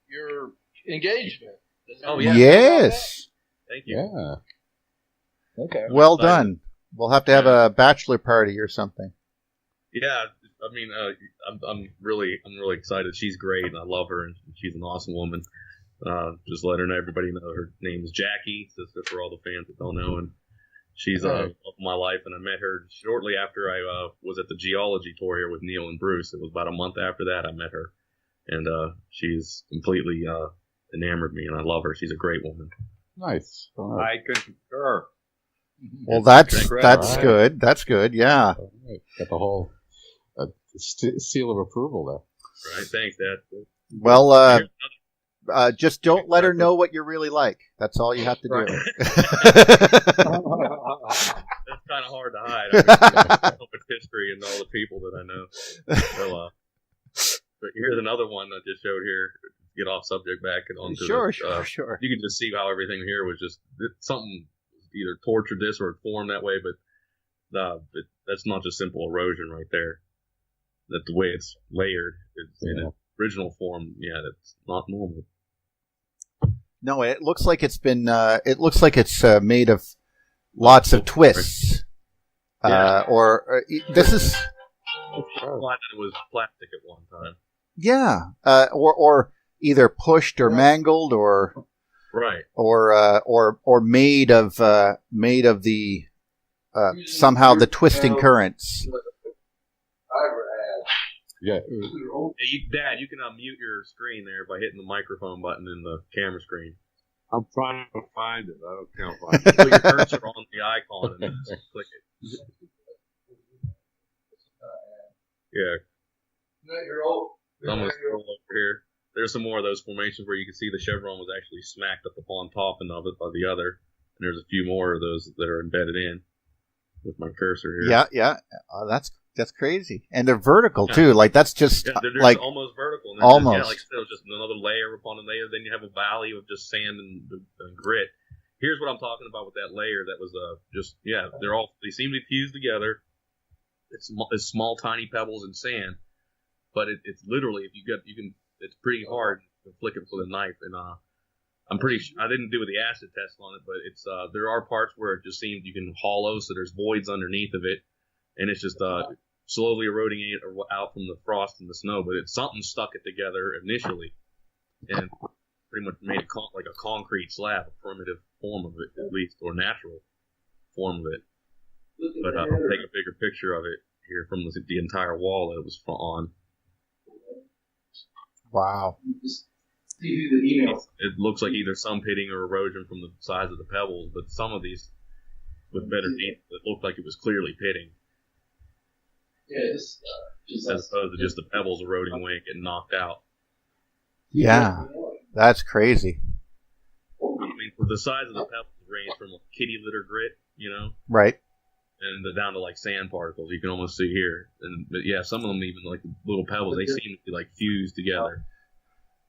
your engagement. Oh yeah. Yes. Thank you. Yeah. Okay. Well done. We'll have to have a bachelor party or something. Yeah, I mean, I'm really excited. She's great, and I love her, and she's an awesome woman. Just let everybody know her name is Jackie, sister for all the fans that don't know, and she's of my life. And I met her shortly after I was at the geology tour here with Neil and Bruce. It was about a month after that I met her, and she's completely enamored me, and I love her. She's a great woman. Nice. I concur. Well, that's good. That's good. Yeah. Right. Got the whole seal of approval there. Right. Thanks, Dad. Well, Just don't let her know what you're really like. That's all you have to do. Right. That's kind of hard to hide. I mean, with history and all the people that I know. So, but here's another one I just showed here. Get off subject back and onto Sure. You can just see how everything here was just something either tortured this or formed that way, but that's not just simple erosion right there. That the way it's layered, in its original form, that's not normal. No, it looks like it's been. It looks like it's made of lots of twists. This is. I thought it was plastic at one time. Yeah, or either pushed or mangled or right, or made of the somehow the twisting currents. Yeah. Dad, you can unmute your screen there by hitting the microphone button in the camera screen. I'm trying to find it. I can't find it. Put your cursor on the icon and then just click it. Yeah. I'm going to scroll over here. There's some more of those formations where you can see the chevron was actually smacked up upon top of the other. And there's a few more of those that are embedded in with my cursor here. Yeah. That's crazy. And they're vertical too. Like that's just they're like almost vertical. And almost. Just, still just another layer upon a layer. Then you have a valley of just sand and grit. Here's what I'm talking about with that layer. That was they seem to be fused together. It's small, tiny pebbles and sand, but it's literally it's pretty hard to flick it with a knife. And I'm pretty sure I didn't do the acid test on it, but it's there are parts where it just seems you can hollow, so there's voids underneath of it, and it's just slowly eroding it out from the frost and the snow. But it's something stuck it together initially, and pretty much made it like a concrete slab, a primitive form of it at least, or natural form of it. But I'll take a bigger picture of it here from the entire wall that it was on. Wow. It looks like either some pitting or erosion from the size of the pebbles, but some of these with better detail, it looked like it was clearly pitting. As opposed to just the pebbles eroding away and getting knocked out. Yeah, that's crazy. I mean, the size of the pebbles range from kitty litter grit, right, and down to like sand particles. You can almost see here, but some of them even like the little pebbles, they seem to be like fused together.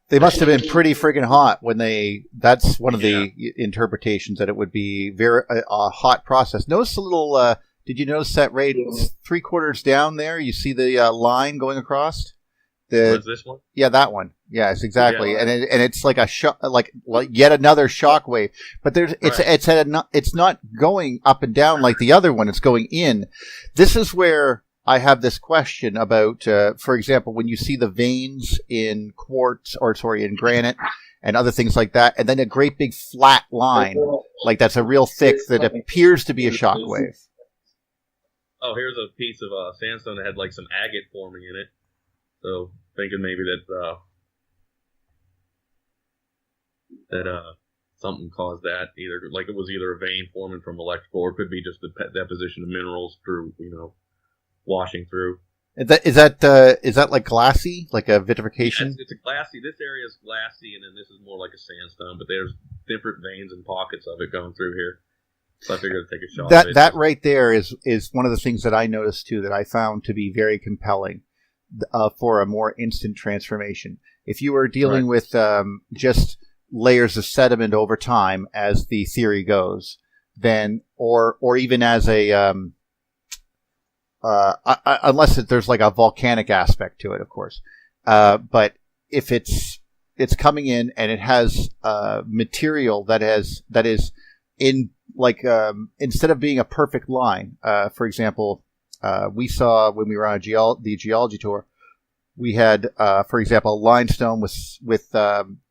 They must have been pretty friggin' hot when they. That's one of the interpretations, that it would be very a hot process. Notice a little. Did you notice that right 3/4 down there? You see the line going across. What's this one? Yeah, that one. Yes, exactly. Yeah. And it's like a like yet another shock wave. But it's not going up and down like the other one. It's going in. This is where I have this question about, for example, when you see the veins in in granite and other things like that, and then a great big flat line, like that's a real thick, that appears to be a shock wave. Oh, here's a piece of sandstone that had like some agate forming in it. So thinking maybe that something caused that, either like it was either a vein forming from electrical, or it could be just the deposition of minerals through washing through. Is that like glassy, like a vitrification? It's a glassy. This area is glassy, and then this is more like a sandstone. But there's different veins and pockets of it going through here. So I figured I'd take a shot. That right there is one of the things that I noticed too, that I found to be very compelling for a more instant transformation. If you were dealing with just layers of sediment over time, as the theory goes, then or even as a unless there's like a volcanic aspect to it, of course. But if it's coming in and it has material that is in like instead of being a perfect line, for example, we saw when we were on the geology tour, we had, for example, limestone with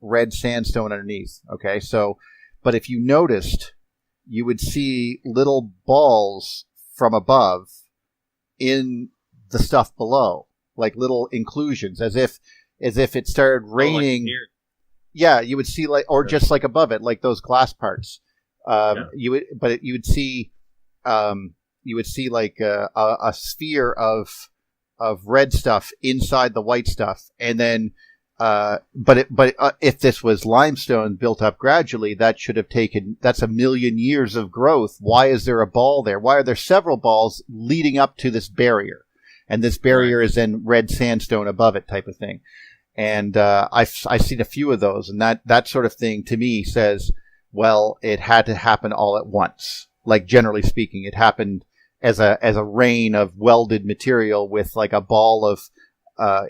red sandstone underneath. Okay, so but if you noticed, you would see little balls from above in the stuff below, like little inclusions, as if it started raining. You would see or just like above it, like those glass parts. You would see like a sphere of red stuff inside the white stuff, and then if this was limestone built up gradually, that's 1 million years of growth. Why is there a ball there? Why are there several balls leading up to this barrier? And this barrier is then red sandstone above it type of thing. And I've seen a few of those, and that sort of thing to me says, well, it had to happen all at once. Like, generally speaking, it happened as a rain of welded material with like a ball of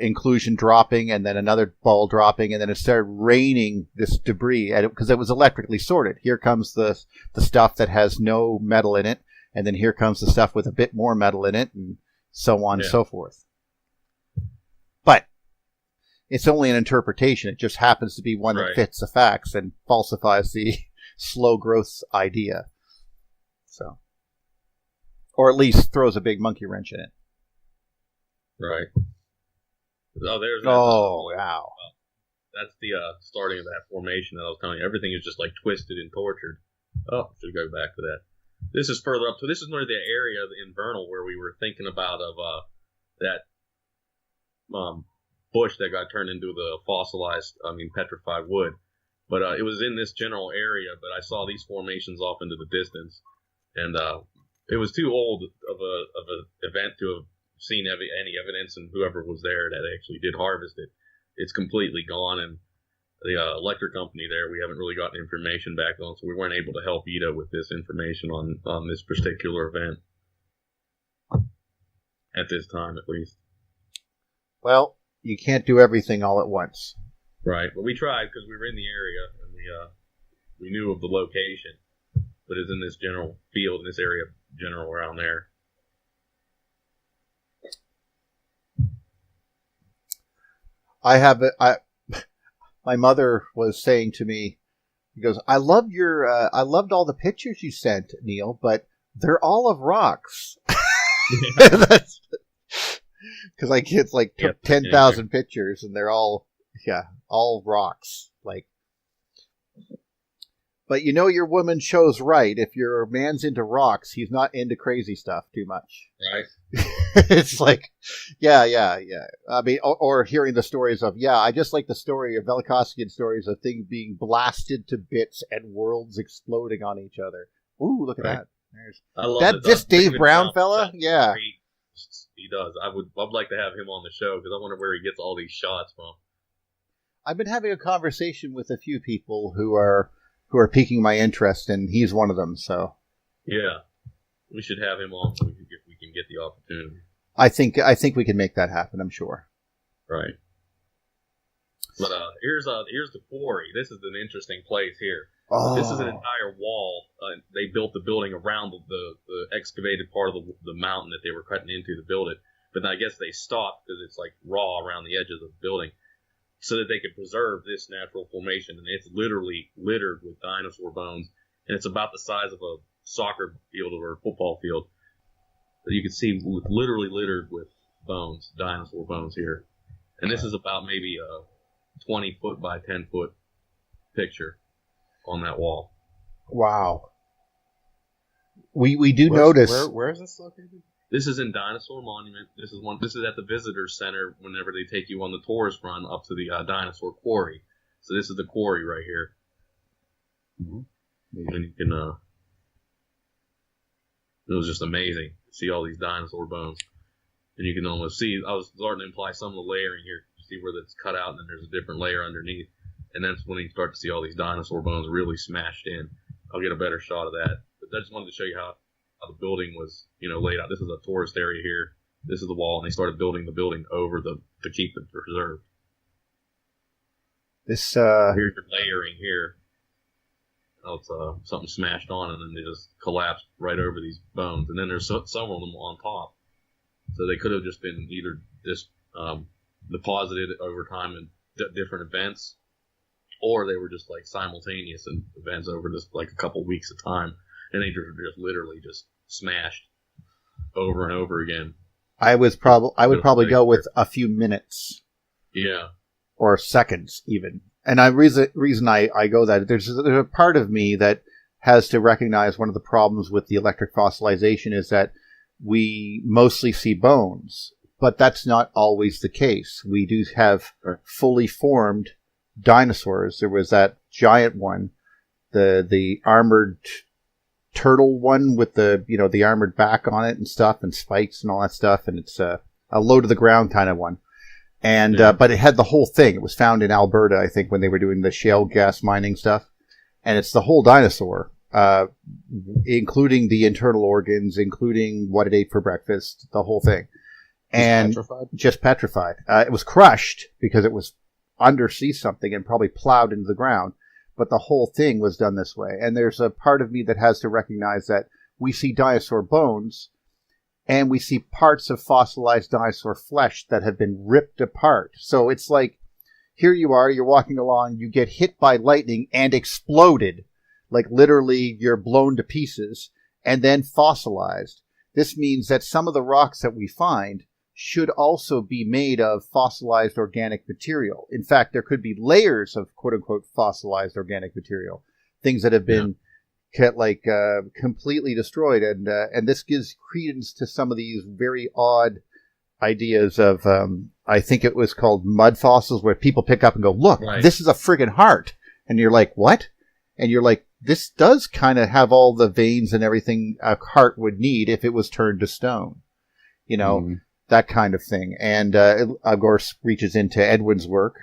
inclusion dropping and then another ball dropping, and then it started raining this debris because it was electrically sorted. Here comes the stuff that has no metal in it, and then here comes the stuff with a bit more metal in it, and so on and so forth. But it's only an interpretation. It just happens to be one that fits the facts and falsifies the slow growth idea. So, or at least throws a big monkey wrench in it. Right. Oh, there's that. Oh, wow. That's the starting of that formation that I was telling you. Everything is just like twisted and tortured. Oh, should go back to that. This is further up. So this is near the area in Vernal where we were thinking about of that bush that got turned into the petrified wood. But it was in this general area. But I saw these formations off into the distance, and it was too old of a event to have seen any evidence, and whoever was there that actually did harvest it, it's completely gone. And the electric company there, we haven't really gotten information back on, so we weren't able to help Ida with this information on this particular event at this time, at least. Well, you can't do everything all at once. Right. Well, we tried because we were in the area and we knew of the location, but it's in this general field, in this area, general around there. My mother was saying to me, he goes, I loved all the pictures you sent, Neil, but they're all of rocks. Because my kids took 10,000 pictures and they're all rocks. But your woman chose right. If your man's into rocks, he's not into crazy stuff too much. Right. It's like, yeah. I mean, or hearing the stories of, I just like the story of Velikoskian stories of things being blasted to bits and worlds exploding on each other. Ooh, look at that. There's this Dave Brown fella? Yeah. He does. I'd like to have him on the show because I wonder where he gets all these shots from. I've been having a conversation with a few people who are piquing my interest, and he's one of them. So, yeah, we should have him on so we can get the opportunity. I think we can make that happen. I'm sure. Right. But here's the quarry. This is an interesting place here. Oh. This is an entire wall. They built the building around the excavated part of the mountain that they were cutting into to build it. But I guess they stopped because it's like raw around the edges of the building, so that they could preserve this natural formation. And it's literally littered with dinosaur bones. And it's about the size of a soccer field or a football field. But you can see literally littered with bones, dinosaur bones here. And this is about maybe a 20-foot by 10-foot picture on that wall. Wow. We do notice. Where is this located? This is in Dinosaur Monument. This is at the visitor center whenever they take you on the tourist run up to the dinosaur quarry. So this is the quarry right here. Mm-hmm. And you can it was just amazing to see all these dinosaur bones. And you can almost see, I was starting to imply some of the layering here. You see where that's cut out and then there's a different layer underneath. And that's when you start to see all these dinosaur bones really smashed in. I'll get a better shot of that. But I just wanted to show you how the building was, laid out. This is a tourist area here. This is the wall, and they started building the building over to keep it preserved. Here's the layering here. Oh, it's something smashed on, and then they just collapsed right over these bones. And then there's some of them on top. So they could have just been either just deposited over time in different events, or they were just like simultaneous events over just like a couple weeks of time. And they just literally just smashed over and over again. I would probably go with a few minutes. Yeah. Or seconds even. And reason I go that, there's a part of me that has to recognize one of the problems with the electric fossilization is that we mostly see bones. but that's not always the case. We do have fully formed dinosaurs. There was that giant one, the armored turtle one with the armored back on it and stuff and spikes and all that stuff, and it's a low to the ground kind of one. And but it had the whole thing. It was found in Alberta, I think, when they were doing the shale gas mining stuff. And it's the whole dinosaur, including the internal organs, including what it ate for breakfast, the whole thing. And just petrified. It was crushed because it was undersea something and probably plowed into the ground. But the whole thing was done this way. And there's a part of me that has to recognize that we see dinosaur bones and we see parts of fossilized dinosaur flesh that have been ripped apart. So it's like, here you are, you're walking along, you get hit by lightning and exploded. Like literally you're blown to pieces and then fossilized. This means that some of the rocks that we find should also be made of fossilized organic material. In fact, there could be layers of quote-unquote fossilized organic material, things that have been completely destroyed. And this gives credence to some of these very odd ideas of, I think it was called mud fossils, where people pick up and go, look, this is a friggin' heart. And you're like, what? And you're like, this does kind of have all the veins and everything a heart would need if it was turned to stone. That kind of thing. And it, of course, reaches into Edwin's work,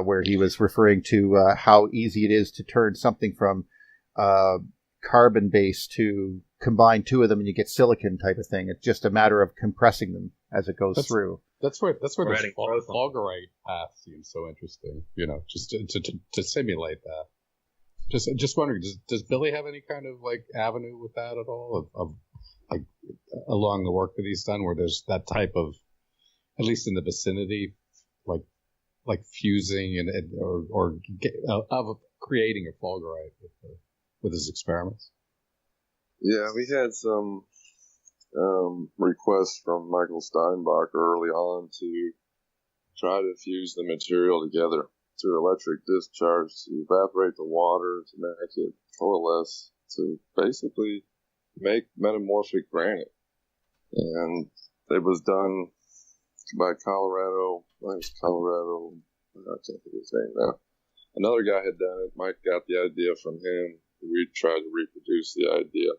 where he was referring to how easy it is to turn something from carbon base to combine two of them and you get silicon type of thing. It's just a matter of compressing them as it goes through. That's where the fulgurite path seems so interesting, just to simulate that. Just wondering, does Billy have any kind of like avenue with that at all of like along the work that he's done, where there's that type of, at least in the vicinity, like fusing or of creating a fulgurite with his experiments? Yeah, we had some requests from Michael Steinbach early on to try to fuse the material together through electric discharge to evaporate the water, to make it coalesce, to basically make metamorphic granite. And it was done by I can't think of his name now. Another guy had done it. Mike got the idea from him. We tried to reproduce the idea,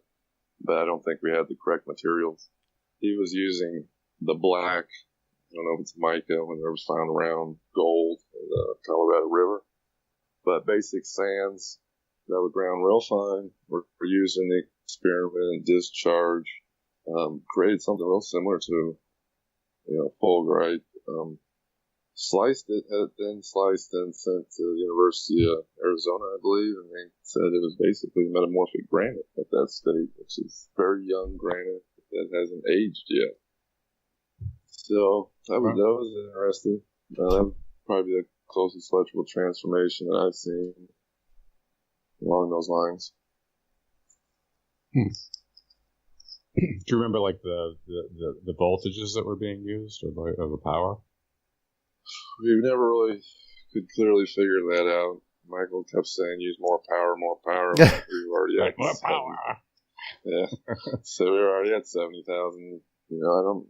but I don't think we had the correct materials. He was using the black, I don't know if it's mica, when it was found around gold in the Colorado River, but basic sands that were ground real fine were used in the experiment and discharge, created something real similar to, fulgurite, sliced it, had it then sliced and sent to the University of Arizona, I believe, and they said it was basically metamorphic granite at that stage, which is very young granite that hasn't aged yet. So that was interesting. That was probably the closest electrical transformation that I've seen along those lines. Do you remember like the voltages that were being used, or the power? We never really could clearly figure that out. Michael kept saying, "Use more power, more power." We were already at more power. Yeah, so we were already at 70,000. I don't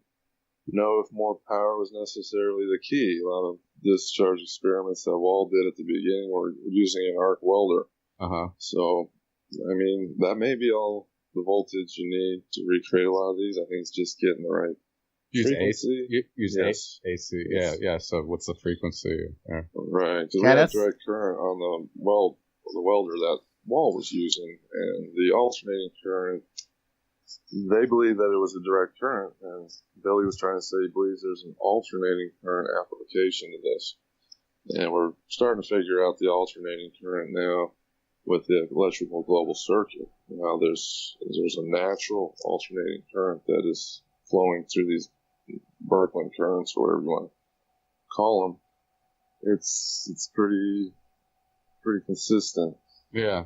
know if more power was necessarily the key. A lot of discharge experiments that Wall did at the beginning were using an arc welder. So, I mean, that may be all the voltage you need to recreate a lot of these. I think it's just getting the right frequency. Use AC. Yeah. So what's the frequency? Yeah. Right. Because we had direct current on the welder that Wall was using, and the alternating current, they believe that it was a direct current, and Billy was trying to say he believes there's an alternating current application to this. And we're starting to figure out the alternating current now with the electrical global circuit. Now there's a natural alternating current that is flowing through these Birkeland currents, or whatever you want to call them. It's pretty consistent. Yeah.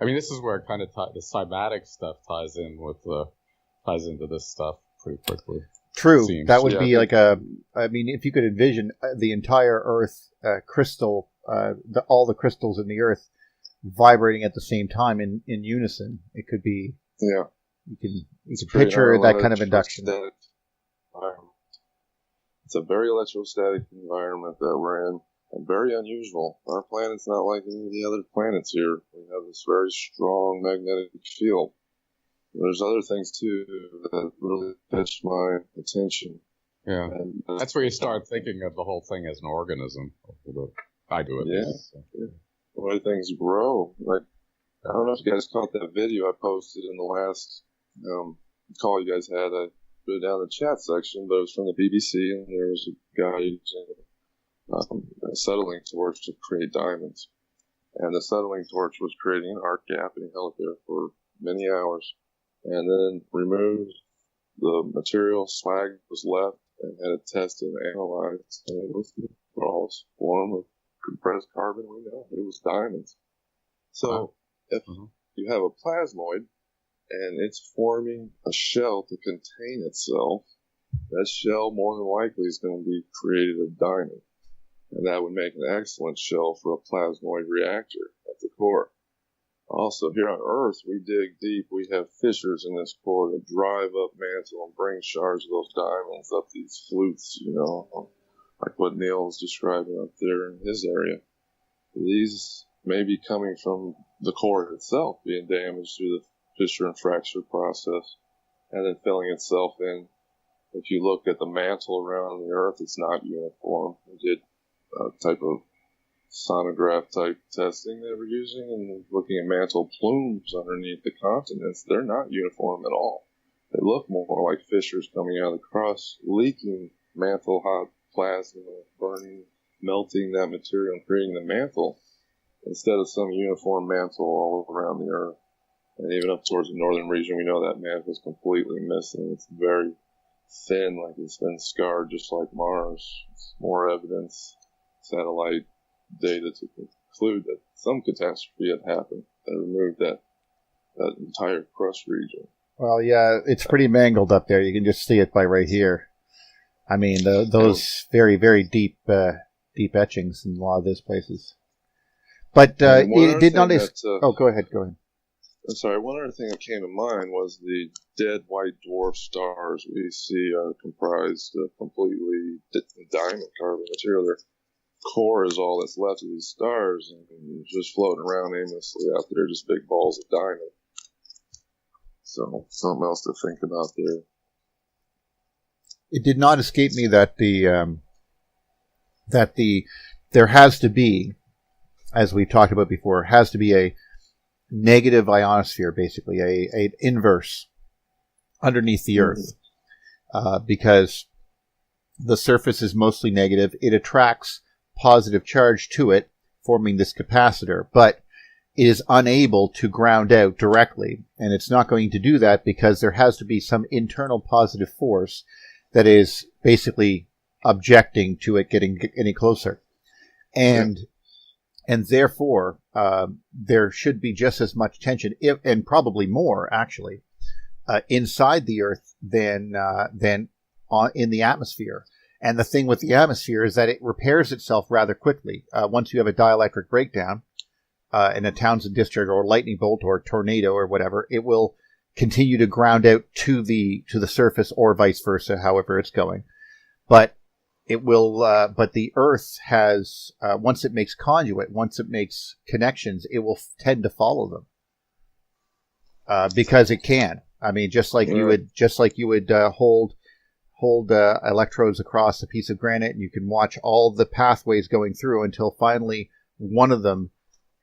I mean, this is where kind of the cymatic stuff ties into this stuff pretty quickly. True. That would be like if you could envision the entire Earth crystal, all the crystals in the Earth vibrating at the same time in unison, it could be. Yeah. You can picture that kind of induction. It's a very electrostatic environment that we're in, and very unusual. Our planet's not like any of the other planets here. We have this very strong magnetic field. There's other things, too, that really catch my attention. Yeah, and that's where you start thinking of the whole thing as an organism. I do it. Yeah. Yeah. The way things grow. Like, I don't know if you guys caught that video I posted in the last call you guys had. I put it down in the chat section, but it was from the BBC, and there was a guy using a settling torch to create diamonds. And the settling torch was creating an arc gap, and he held it there for many hours. And then removed the material, slag was left, and had it tested and analyzed, and it was the rawest form of compressed carbon we know. It was diamonds. So if you have a plasmoid and it's forming a shell to contain itself, that shell more than likely is going to be created of diamond. And that would make an excellent shell for a plasmoid reactor at the core. Also, here on Earth, we dig deep. We have fissures in this core that drive up mantle and bring shards of those diamonds up these flutes, like what Neil was describing up there in his area. These may be coming from the core itself being damaged through the fissure and fracture process and then filling itself in. If you look at the mantle around the Earth, it's not uniform. We did a type of sonograph type testing they were using and looking at mantle plumes underneath the continents. They're not uniform at all. They look more like fissures coming out of the crust, leaking mantle hot plasma, burning, melting that material and creating the mantle instead of some uniform mantle all around the Earth. And even up towards the northern region, we know that mantle is completely missing. It's very thin, like it's been scarred just like Mars. It's more evidence, satellite data to conclude that some catastrophe had happened that removed that entire crust region. Well, yeah, it's pretty mangled up there. You can just see it by right here. I mean, those very, very deep etchings in a lot of those places. But it did not... go ahead. I'm sorry, one other thing that came to mind was the dead white dwarf stars we see are comprised of completely diamond carbon material. Their core is all that's left of these stars, and just floating around aimlessly out there, just big balls of diamond. So, something else to think about there. It did not escape me that there has to be, as we've talked about before, has to be a negative ionosphere, basically a inverse underneath the Earth, because the surface is mostly negative. It attracts positive charge to it, forming this capacitor, but it is unable to ground out directly, and it's not going to do that because there has to be some internal positive force that is basically objecting to it getting any closer. And therefore, there should be just as much tension, and probably more, actually, inside the Earth than in the atmosphere. And the thing with the atmosphere is that it repairs itself rather quickly. Once you have a dielectric breakdown in a Townsend discharge or lightning bolt or tornado or whatever, it will continue to ground out to the surface or vice versa, however it's going. But it will, but the Earth has, once it makes conduit, once it makes connections, it will tend to follow them. Because it can. I mean, just like you would hold electrodes across a piece of granite, and you can watch all the pathways going through until finally one of them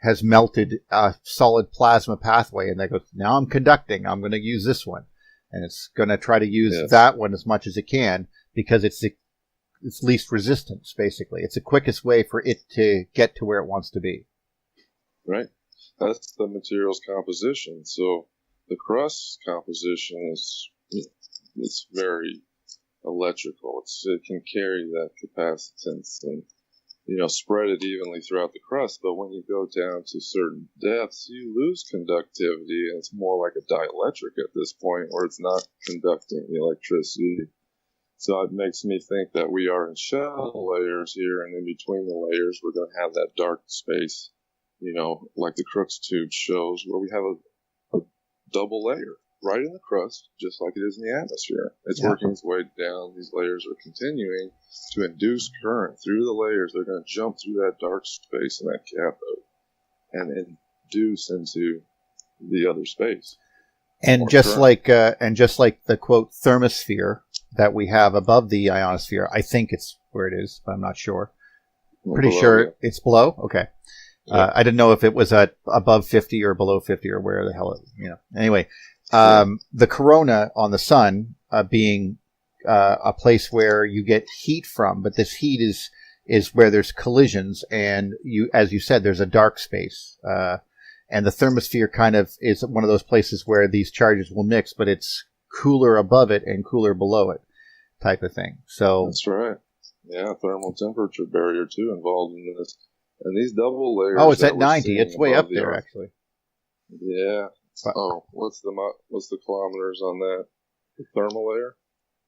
has melted a solid plasma pathway, and that goes, now I'm conducting, I'm going to use this one. And it's going to try to use that one as much as it can because it's least resistance, basically. It's the quickest way for it to get to where it wants to be. Right. That's the material's composition. So the crust composition it's very electrical. It can carry that capacitance and spread it evenly throughout the crust. But when you go down to certain depths, you lose conductivity, and it's more like a dielectric at this point, where it's not conducting the electricity. So it makes me think that we are in shell layers here, and in between the layers, we're going to have that dark space, like the Crookes tube shows, where we have a double layer. right in the crust, just like it is in the atmosphere. It's working its way down. These layers are continuing to induce current through the layers. They're going to jump through that dark space in that cathode and induce into the other space. And just like the quote thermosphere that we have above the ionosphere, I think it's where it is, but I'm not sure. Pretty sure it's below. Okay. Yeah. I didn't know if it was at above 50 or below 50 or where the hell Anyway, the corona on the sun being a place where you get heat from, but this heat is where there's collisions, and as you said, there's a dark space. And the thermosphere kind of is one of those places where these charges will mix, but it's cooler above it and cooler below it, type of thing. So that's right. Yeah, thermal temperature barrier too involved in this. And these double layers. Oh, it's at 90. It's way up there, actually. Yeah. Oh, what's the kilometers on that? The thermal layer?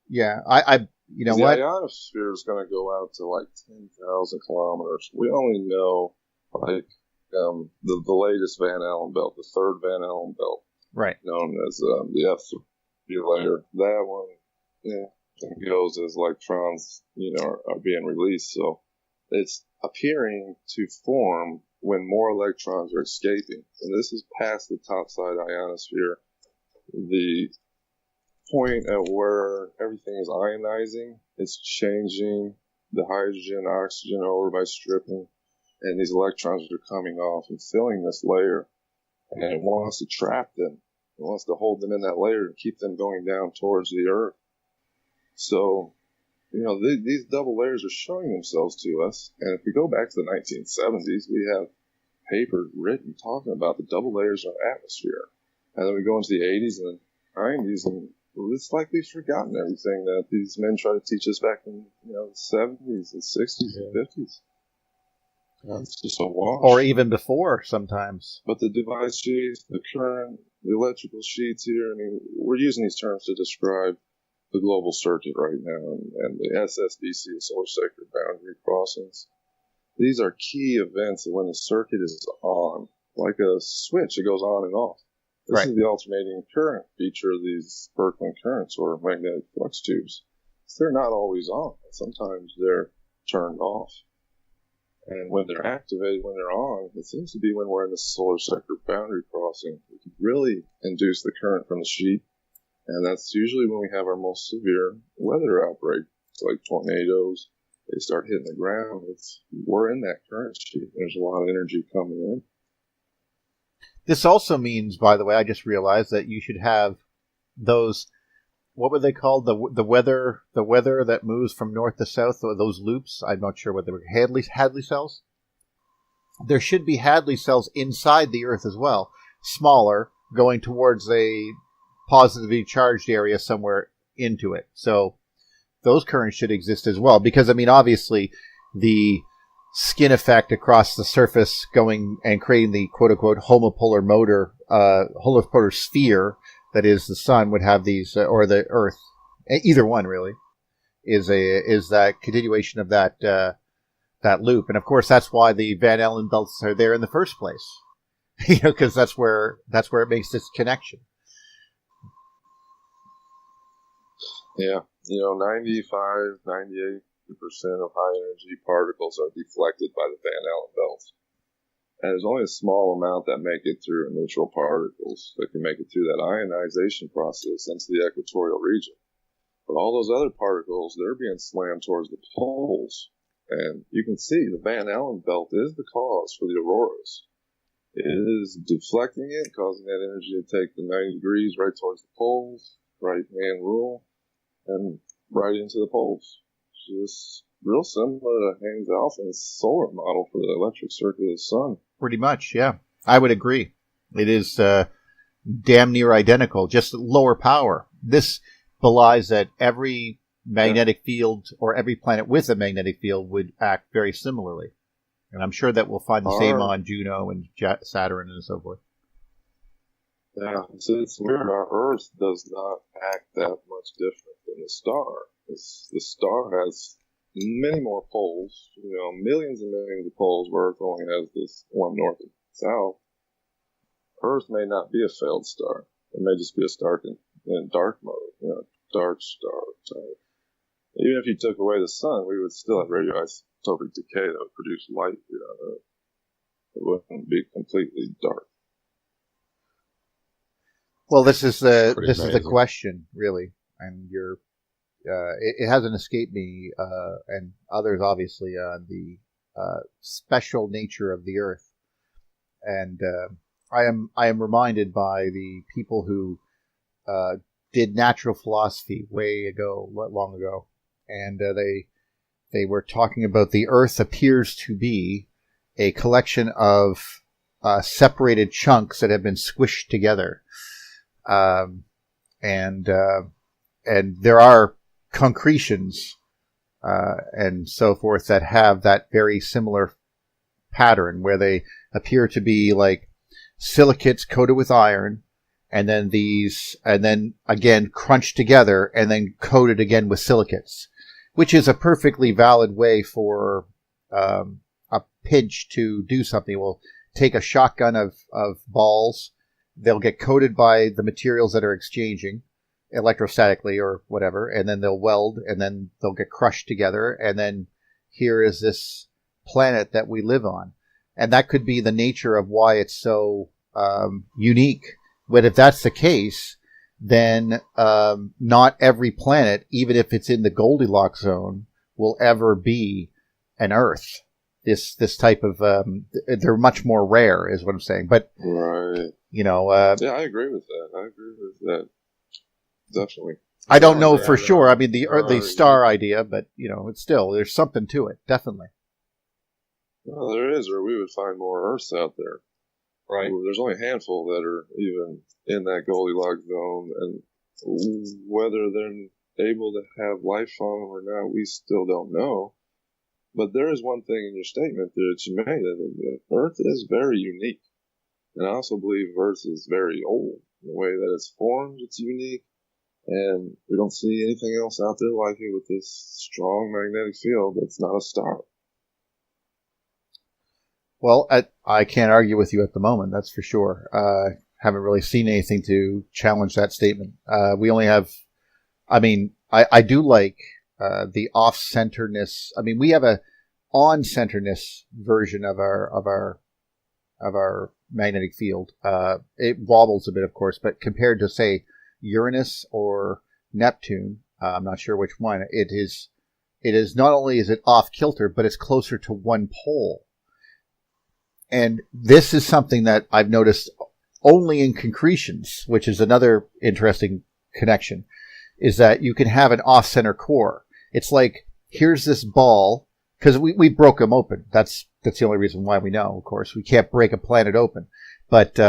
Yeah, I you know what? The ionosphere is going to go out to like 10,000 kilometers. We only know like the latest Van Allen belt, the third Van Allen belt, right? Known as the F3 layer. That one, it goes as electrons, are being released. So it's appearing to form when more electrons are escaping. And this is past the topside ionosphere, the point at where everything is ionizing. It's changing the hydrogen, oxygen over by stripping, and these electrons are coming off and filling this layer. And it wants to trap them. It wants to hold them in that layer and keep them going down towards the Earth. So, these double layers are showing themselves to us. And if we go back to the 1970s, we have papers written talking about the double layers of our atmosphere. And then we go into the 80s and 90s, and it's like we've forgotten everything that these men tried to teach us back in the 70s and 60s and 50s. It's just a wash. Or even before sometimes. But the device sheets, the current, the electrical sheets here, we're using these terms to describe the global circuit right now, and the SSBC, the solar sector boundary crossings. These are key events when the circuit is on, like a switch, it goes on and off. This is the alternating current feature of these Birkeland currents or magnetic flux tubes. They're not always on. Sometimes they're turned off. And when they're activated, when they're on, it seems to be when we're in the solar sector boundary crossing. We can really induce the current from the sheet. And that's usually when we have our most severe weather outbreak. It's like tornadoes. They start hitting the ground. We're in that current sheet. There's a lot of energy coming in. This also means, by the way, I just realized that you should have those, what were they called? The weather that moves from north to south, or those loops. I'm not sure what they were. Hadley cells? There should be Hadley cells inside the Earth as well, smaller, going towards a positively charged area somewhere into it. So those currents should exist as well, because obviously the skin effect across the surface going and creating the quote-unquote homopolar sphere that is the sun would have these, or the Earth, either one really, is that continuation of that loop. And of course that's why the Van Allen belts are there in the first place, because that's where it makes this connection. Yeah, 95, 98% of high energy particles are deflected by the Van Allen belts. And there's only a small amount that make it through neutral particles that can make it through that ionization process into the equatorial region. But all those other particles, they're being slammed towards the poles. And you can see the Van Allen belt is the cause for the auroras. It is deflecting it, causing that energy to take the 90 degrees right towards the poles, right-hand rule, and right into the poles. Just real similar to Haynes Alpha's solar model for the electric circuit of the sun. Pretty much, yeah. I would agree. It is damn near identical, just lower power. This belies that every magnetic field or every planet with a magnetic field would act very similarly. And I'm sure that we'll find the same on Juno and Saturn and so forth. Yeah, it's weird. Our Earth does not act that much different than the star. The star has many more poles, millions and millions of poles, where Earth only has this one north and south. Earth may not be a failed star. It may just be a star in dark mode, dark star type. Even if you took away the sun, we would still have radioisotopic decay that would produce light. It wouldn't be completely dark. Well, this is the amazing. question, really, and it hasn't escaped me and others, obviously, on the special nature of the Earth, and I am reminded by the people who did natural philosophy long ago, and they were talking about the Earth appears to be a collection of separated chunks that have been squished together. And there are concretions and so forth that have that very similar pattern where they appear to be like silicates coated with iron, and then again crunched together and then coated again with silicates, which is a perfectly valid way for a pinch to do something. We'll take a shotgun of balls. They'll get coated by the materials that are exchanging electrostatically or whatever, and then they'll weld, and then they'll get crushed together, and then here is this planet that we live on. And that could be the nature of why it's so unique. But if that's the case, then not every planet, even if it's in the Goldilocks zone, will ever be an Earth. This type of they're much more rare, is what I'm saying. But right, yeah, I agree with that. Definitely. I don't know for sure. I mean, the star idea, but it's still there's something to it, definitely. Well, there is, or we would find more Earths out there. Right. There's only a handful that are even in that Goldilocks zone, and whether they're able to have life on them or not, we still don't know. But there is one thing in your statement that you made, that Earth is very unique. And I also believe Earth is very old. In the way that it's formed, it's unique. And we don't see anything else out there like it with this strong magnetic field that's not a star. Well, I can't argue with you at the moment, that's for sure. Haven't really seen anything to challenge that statement. We only have, I do like the off-centeredness. I mean, we have a on-centeredness version of our magnetic field. It wobbles a bit, of course, but compared to, say, Uranus or Neptune, I'm not sure which one, it is not only is it off kilter, but it's closer to one pole. And this is something that I've noticed only in concretions, which is another interesting connection, is that you can have an off-center core. It's like, here's this ball, because we broke them open. That's the only reason why we know, of course. We can't break a planet open. But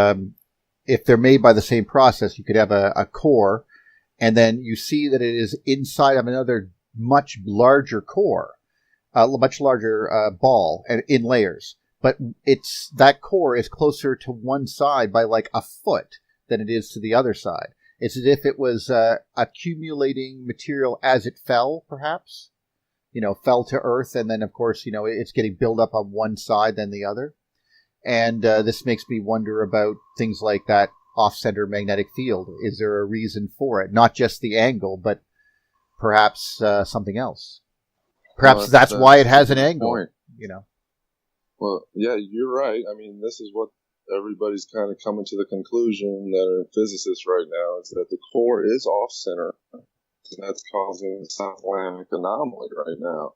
if they're made by the same process, you could have a core, and then you see that it is inside of another much larger core, much larger ball, and in layers. But that core is closer to one side by like a foot than it is to the other side. It's as if it was accumulating material as it fell, perhaps. Fell to Earth, and then, of course, it's getting built up on one side than the other. And this makes me wonder about things like that off-center magnetic field. Is there a reason for it? Not just the angle, but perhaps something else. Perhaps that's why it has an angle, point. Well, yeah, you're right. I mean, this is what everybody's kind of coming to the conclusion that are physicists right now, is that the core is off-center. And that's causing a South Atlantic anomaly right now.